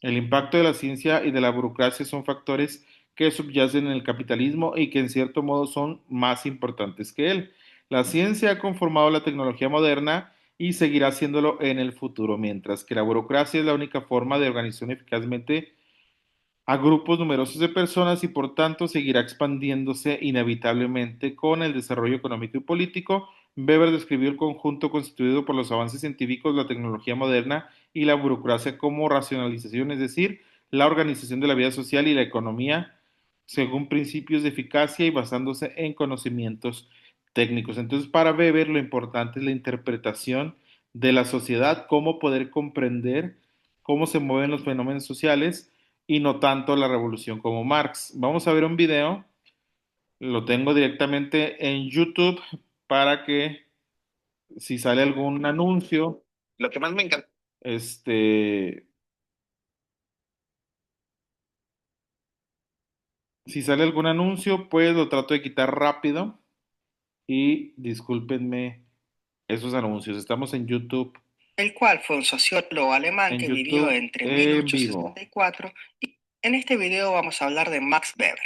El impacto de la ciencia y de la burocracia son factores que subyacen en el capitalismo y que en cierto modo son más importantes que él. La ciencia ha conformado la tecnología moderna y seguirá haciéndolo en el futuro, mientras que la burocracia es la única forma de organización eficazmente a grupos numerosos de personas y por tanto seguirá expandiéndose inevitablemente con el desarrollo económico y político. Weber describió el conjunto constituido por los avances científicos, la tecnología moderna y la burocracia como racionalización, es decir, la organización de la vida social y la economía según principios de eficacia y basándose en conocimientos técnicos. Entonces, para Weber lo importante es la interpretación de la sociedad, cómo poder comprender cómo se mueven los fenómenos sociales y no tanto la revolución como Marx. Vamos a ver un video, lo tengo directamente en YouTube para que si sale algún anuncio, Lo que más me encanta. este, si sale algún anuncio, pues lo trato de quitar rápido y discúlpenme esos anuncios. Estamos en YouTube, el cual fue un sociólogo alemán en que vivió YouTube entre en vivo. 1864 y en este video vamos a hablar de Max Weber,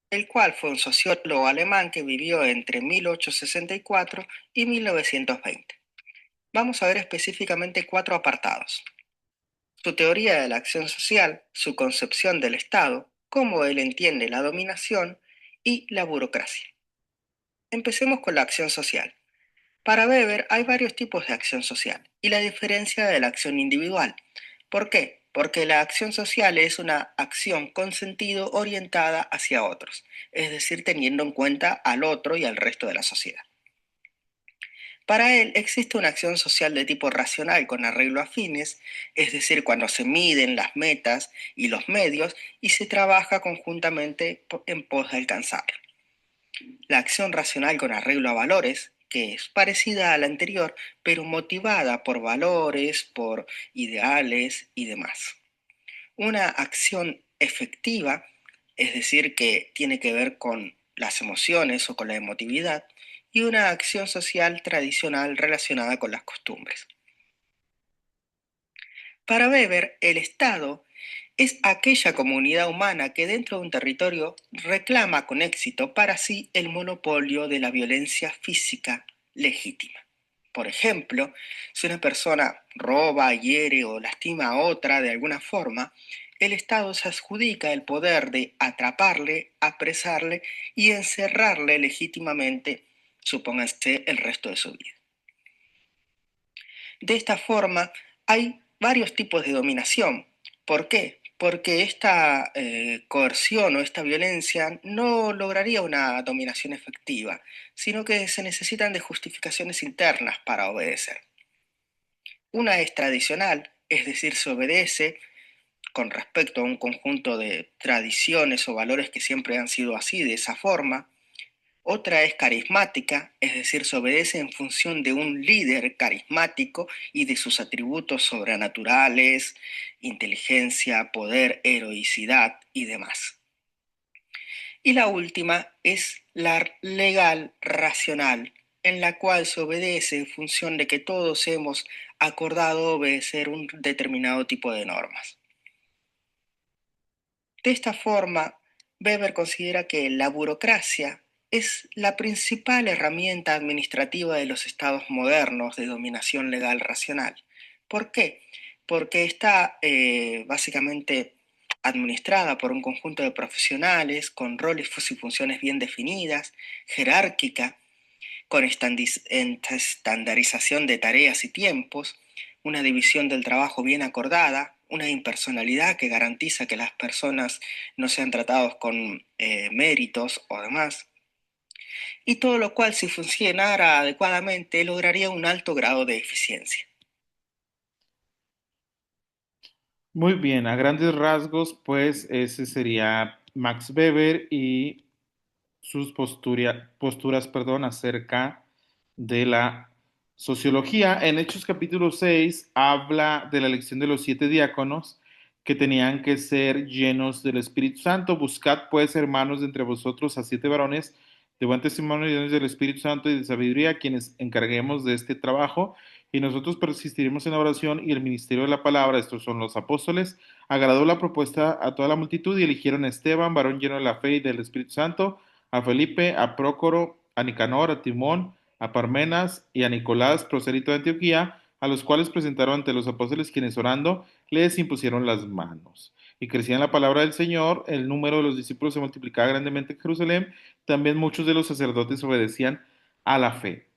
el cual fue un sociólogo alemán que vivió entre 1864 y 1920. Vamos a ver específicamente 4 apartados: su teoría de la acción social, su concepción del Estado, cómo él entiende la dominación y la burocracia. Empecemos con la acción social. Para Weber hay varios tipos de acción social y la diferencia de la acción individual. ¿Por qué? Porque la acción social es una acción con sentido orientada hacia otros, es decir, teniendo en cuenta al otro y al resto de la sociedad. Para él existe una acción social de tipo racional con arreglo a fines, es decir, cuando se miden las metas y los medios y se trabaja conjuntamente en pos de alcanzarlo. La acción racional con arreglo a valores, que es parecida a la anterior, pero motivada por valores, por ideales y demás. Una acción efectiva, es decir, que tiene que ver con las emociones o con la emotividad, y una acción social tradicional relacionada con las costumbres. Para Weber, el Estado es aquella comunidad humana que dentro de un territorio reclama con éxito para sí el monopolio de la violencia física legítima. Por ejemplo, si una persona roba, hiere o lastima a otra de alguna forma, el Estado se adjudica el poder de atraparle, apresarle y encerrarle legítimamente, supóngase, el resto de su vida. De esta forma, hay varios tipos de dominación. ¿Por qué? Porque esta coerción o esta violencia no lograría una dominación efectiva, sino que se necesitan de justificaciones internas para obedecer. Una es tradicional, es decir, se obedece con respecto a un conjunto de tradiciones o valores que siempre han sido así, de esa forma. Otra es carismática, es decir, se obedece en función de un líder carismático y de sus atributos sobrenaturales, inteligencia, poder, heroicidad y demás. Y la última es la legal racional, en la cual se obedece en función de que todos hemos acordado obedecer un determinado tipo de normas. De esta forma, Weber considera que la burocracia es la principal herramienta administrativa de los estados modernos de dominación legal racional. ¿Por qué? Porque está básicamente administrada por un conjunto de profesionales con roles y funciones bien definidas, jerárquica, con estandarización de tareas y tiempos, una división del trabajo bien acordada, una impersonalidad que garantiza que las personas no sean tratados con méritos o demás, y todo lo cual, si funcionara adecuadamente, lograría un alto grado de eficiencia. Muy bien, a grandes rasgos, pues ese sería Max Weber y sus posturas, perdón, acerca de la sociología. En Hechos capítulo 6 habla de la elección de los 7 diáconos que tenían que ser llenos del Espíritu Santo. Buscad pues, hermanos, de entre vosotros a 7 varones de buen testimonio y llenos del Espíritu Santo y de sabiduría, quienes encarguemos de este trabajo, y nosotros persistiremos en la oración y el ministerio de la palabra. Estos son los apóstoles. Agradó la propuesta a toda la multitud y eligieron a Esteban, varón lleno de la fe y del Espíritu Santo, a Felipe, a Prócoro, a Nicanor, a Timón, a Parmenas y a Nicolás, prosélito de Antioquía, a los cuales presentaron ante los apóstoles, quienes orando les impusieron las manos. Y crecía en la palabra del Señor, el número de los discípulos se multiplicaba grandemente en Jerusalén, también muchos de los sacerdotes obedecían a la fe.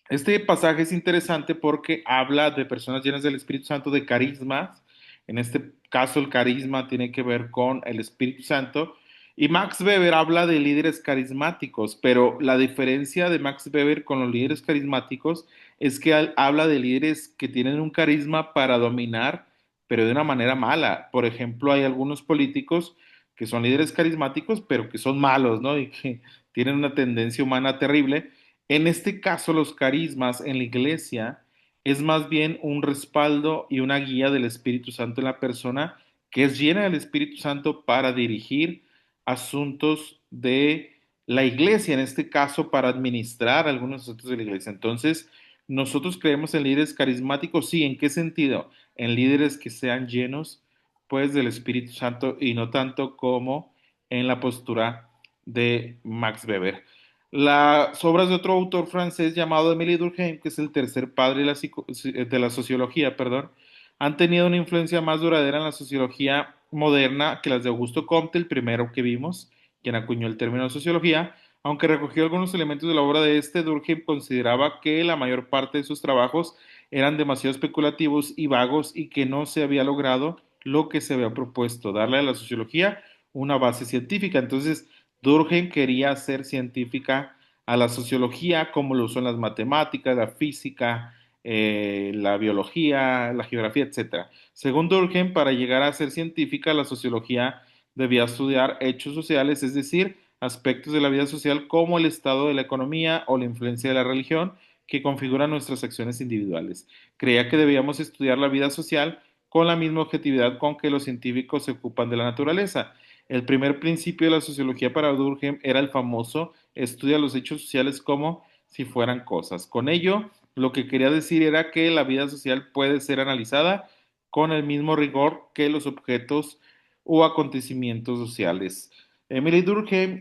Este pasaje es interesante porque habla de personas llenas del Espíritu Santo, de carismas. En este caso, el carisma tiene que ver con el Espíritu Santo. Y Max Weber habla de líderes carismáticos, pero la diferencia de Max Weber con los líderes carismáticos es que habla de líderes que tienen un carisma para dominar, pero de una manera mala. Por ejemplo, hay algunos políticos que son líderes carismáticos, pero que son malos, ¿no? Y que tienen una tendencia humana terrible. En este caso, los carismas en la iglesia es más bien un respaldo y una guía del Espíritu Santo en la persona que es llena del Espíritu Santo para dirigir asuntos de la iglesia, en este caso para administrar algunos asuntos de la iglesia. Entonces, nosotros creemos en líderes carismáticos, sí, ¿en qué sentido? En líderes que sean llenos pues del Espíritu Santo y no tanto como en la postura de Max Weber. Las obras de otro autor francés llamado Émile Durkheim, que es el tercer padre de la sociología, perdón, han tenido una influencia más duradera en la sociología moderna que las de Augusto Comte, el primero que vimos, quien acuñó el término de sociología. Aunque recogió algunos elementos de la obra de este, Durkheim consideraba que la mayor parte de sus trabajos eran demasiado especulativos y vagos y que no se había logrado lo que se había propuesto, darle a la sociología una base científica. Entonces, Durkheim quería hacer científica a la sociología como lo son las matemáticas, la física, la biología, la geografía, etcétera. Según Durkheim, para llegar a ser científica, la sociología debía estudiar hechos sociales, es decir, aspectos de la vida social como el estado de la economía o la influencia de la religión que configuran nuestras acciones individuales. Creía que debíamos estudiar la vida social con la misma objetividad con que los científicos se ocupan de la naturaleza. El primer principio de la sociología para Durkheim era el famoso estudia los hechos sociales como si fueran cosas. Con ello, lo que quería decir era que la vida social puede ser analizada con el mismo rigor que los objetos o acontecimientos sociales. Emily Durkheim,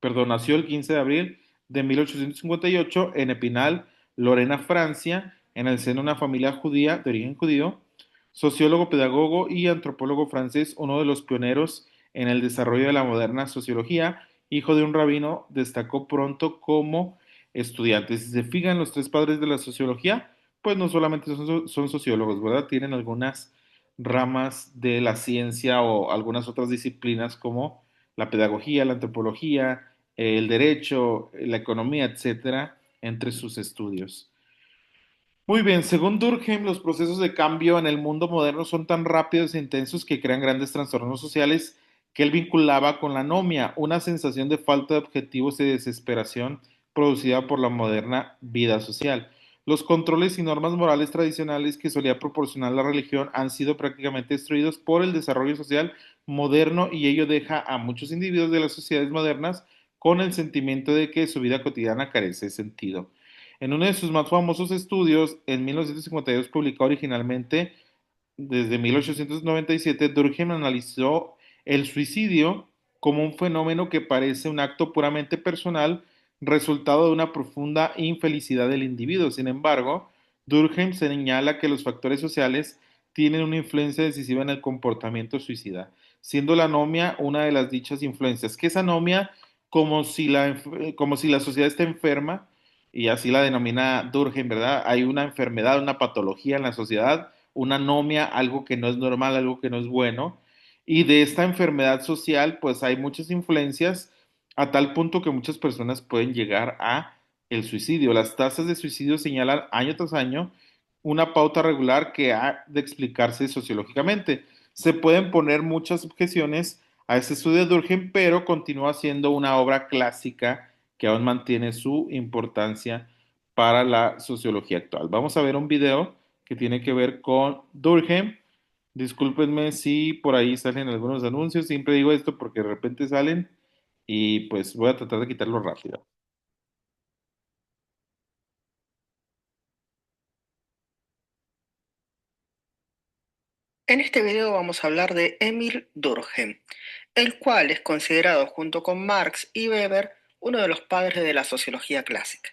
perdón, nació el 15 de abril de 1858 en Epinal, Lorena, Francia, en el seno de una familia judía de origen judío. sociólogo, pedagogo y antropólogo francés, uno de los pioneros en el desarrollo de la moderna sociología, hijo de un rabino, destacó pronto como estudiante. Si se fijan, los tres padres de la sociología, pues no solamente son sociólogos, ¿verdad? Tienen algunas ramas de la ciencia o algunas otras disciplinas como la pedagogía, la antropología, el derecho, la economía, etcétera, entre sus estudios. Muy bien, según Durkheim, los procesos de cambio en el mundo moderno son tan rápidos e intensos que crean grandes trastornos sociales que él vinculaba con la anomia, una sensación de falta de objetivos y desesperación producida por la moderna vida social. Los controles y normas morales tradicionales que solía proporcionar la religión han sido prácticamente destruidos por el desarrollo social moderno y ello deja a muchos individuos de las sociedades modernas con el sentimiento de que su vida cotidiana carece de sentido. En uno de sus más famosos estudios, en 1952, publicado originalmente desde 1897, Durkheim analizó el suicidio como un fenómeno que parece un acto puramente personal, resultado de una profunda infelicidad del individuo. Sin embargo, Durkheim señala que los factores sociales tienen una influencia decisiva en el comportamiento suicida, siendo la anomia una de las dichas influencias. ¿Qué es anomia? Como si la sociedad está enferma, y así la denomina Durkheim, ¿verdad? Hay una enfermedad, una patología en la sociedad, una anomia, algo que no es normal, algo que no es bueno. Y de esta enfermedad social, pues hay muchas influencias a tal punto que muchas personas pueden llegar a el suicidio. Las tasas de suicidio señalan año tras año una pauta regular que ha de explicarse sociológicamente. Se pueden poner muchas objeciones a este estudio de Durkheim, pero continúa siendo una obra clásica que aún mantiene su importancia para la sociología actual. Vamos a ver un video que tiene que ver con Durkheim. Discúlpenme si por ahí salen algunos anuncios, siempre digo esto porque de repente salen y pues voy a tratar de quitarlo rápido. En este video vamos a hablar de Emil Durkheim, el cual es considerado junto con Marx y Weber uno de los padres de la sociología clásica.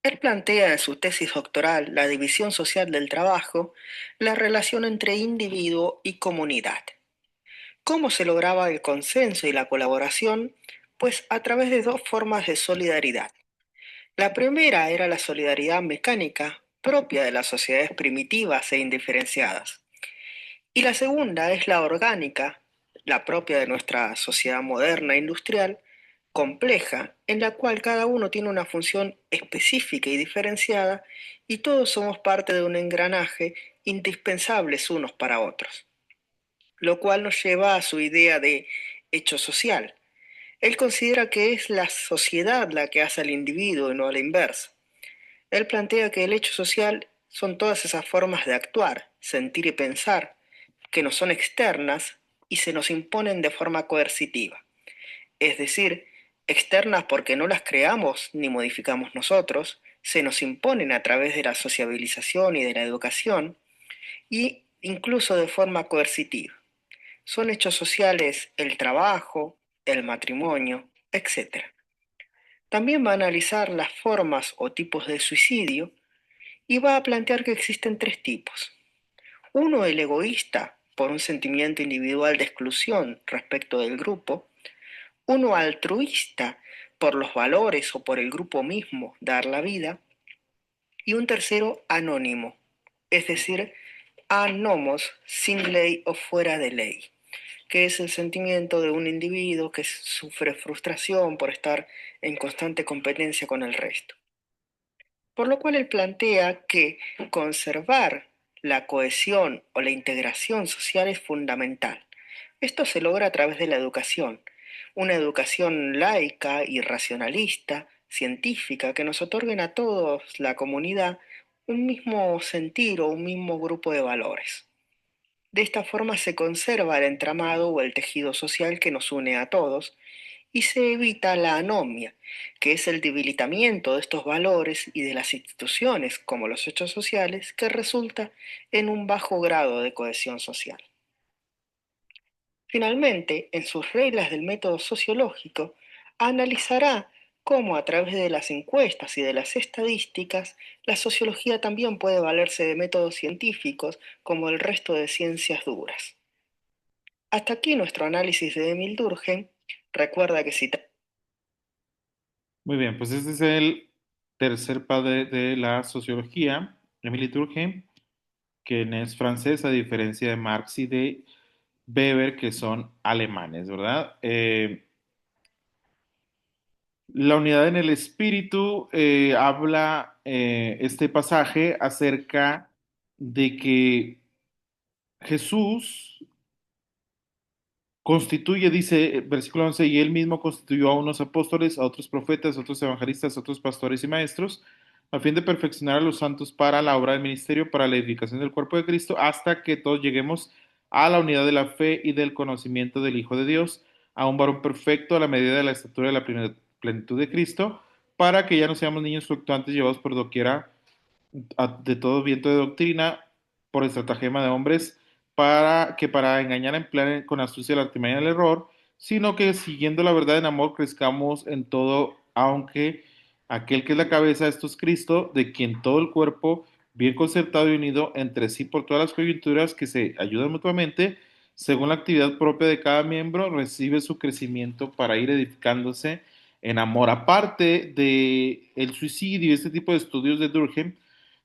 Él plantea en su tesis doctoral La división social del trabajo, la relación entre individuo y comunidad. ¿Cómo se lograba el consenso y la colaboración? Pues a través de dos formas de solidaridad. La primera era la solidaridad mecánica, propia de las sociedades primitivas e indiferenciadas. Y la segunda es la orgánica, la propia de nuestra sociedad moderna e industrial, compleja, en la cual cada uno tiene una función específica y diferenciada y todos somos parte de un engranaje indispensables unos para otros, lo cual nos lleva a su idea de hecho social. Él considera que es la sociedad la que hace al individuo y no a la inversa. Él plantea que el hecho social son todas esas formas de actuar, sentir y pensar, que nos son externas y se nos imponen de forma coercitiva. Es decir, externas porque no las creamos ni modificamos nosotros, se nos imponen a través de la sociabilización y de la educación, y incluso de forma coercitiva. Son hechos sociales el trabajo, el matrimonio, etc. También va a analizar las formas o tipos de suicidio y va a plantear que existen tres tipos. Uno, el egoísta, por un sentimiento individual de exclusión respecto del grupo. Uno, altruista, por los valores o por el grupo mismo dar la vida. Y un tercero, anónimo, es decir, anomos, sin ley o fuera de ley, que es el sentimiento de un individuo que sufre frustración por estar en constante competencia con el resto. Por lo cual él plantea que conservar la cohesión o la integración social es fundamental. Esto se logra a través de la educación, una educación laica y racionalista, científica, que nos otorguen a todos la comunidad un mismo sentir o un mismo grupo de valores. De esta forma se conserva el entramado o el tejido social que nos une a todos y se evita la anomia, que es el debilitamiento de estos valores y de las instituciones como los hechos sociales que resulta en un bajo grado de cohesión social. Finalmente, en sus reglas del método sociológico, analizará cómo a través de las encuestas y de las estadísticas, la sociología también puede valerse de métodos científicos como el resto de ciencias duras. Hasta aquí nuestro análisis de Emil Durkheim. Recuerda que si Muy bien, pues este es el tercer padre de la sociología, Émile Durkheim, quien es francés a diferencia de Marx y de Weber, que son alemanes, ¿verdad? La unidad en el espíritu habla este pasaje acerca de que Jesús constituye, dice versículo 11, y él mismo constituyó a unos apóstoles, a otros profetas, a otros evangelistas, a otros pastores y maestros, a fin de perfeccionar a los santos para la obra del ministerio, para la edificación del cuerpo de Cristo, hasta que todos lleguemos a la unidad de la fe y del conocimiento del Hijo de Dios, a un varón perfecto a la medida de la estatura de la plenitud de Cristo, para que ya no seamos niños fluctuantes llevados por doquiera de todo viento de doctrina por estratagema de hombres para engañar emplear con astucia la artimaña del error, sino que siguiendo la verdad en amor crezcamos en todo, aunque aquel que es la cabeza, esto es Cristo, de quien todo el cuerpo, bien concertado y unido entre sí por todas las coyunturas que se ayudan mutuamente, según la actividad propia de cada miembro, recibe su crecimiento para ir edificándose en amor. Aparte de el suicidio y este tipo de estudios de Durkheim,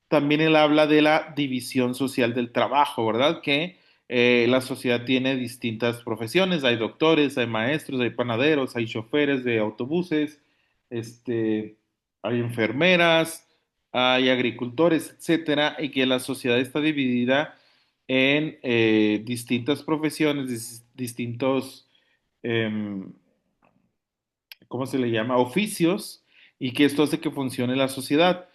también él habla de la división social del trabajo, ¿verdad? Que la sociedad tiene distintas profesiones, hay doctores, hay maestros, hay panaderos, hay choferes de autobuses, este, hay enfermeras, hay agricultores, etcétera, y que la sociedad está dividida en distintas profesiones, distintos, em, ¿cómo se le llama? Oficios, y que esto hace que funcione la sociedad.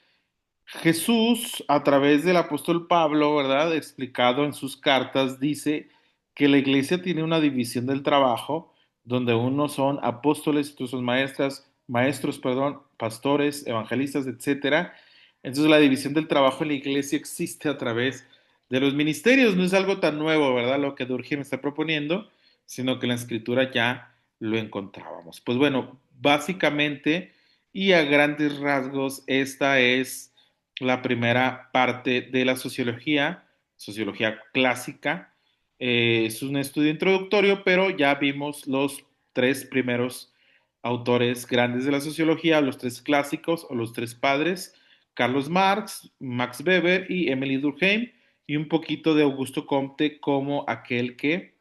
Jesús, a través del apóstol Pablo, ¿verdad? Explicado en sus cartas, dice que la iglesia tiene una división del trabajo, donde unos son apóstoles, otros son maestros, perdón, pastores, evangelistas, etcétera. Entonces la división del trabajo en la iglesia existe a través de los ministerios. No es algo tan nuevo, ¿verdad? Lo que Durkheim está proponiendo, sino que en la escritura ya lo encontrábamos. Pues bueno, básicamente y a grandes rasgos, esta es la primera parte de la sociología, sociología clásica. Es un estudio introductorio, pero ya vimos los tres primeros autores grandes de la sociología, los tres clásicos o los tres padres, Carlos Marx, Max Weber y Emily Durkheim, y un poquito de Augusto Comte como aquel que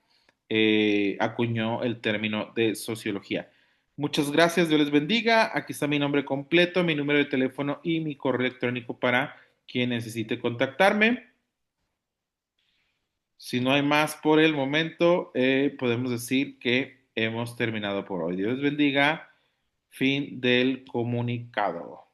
acuñó el término de sociología. Muchas gracias, Dios les bendiga. Aquí está mi nombre completo, mi número de teléfono y mi correo electrónico para quien necesite contactarme. Si no hay más por el momento, podemos decir que hemos terminado por hoy. Dios les bendiga. Fin del comunicado.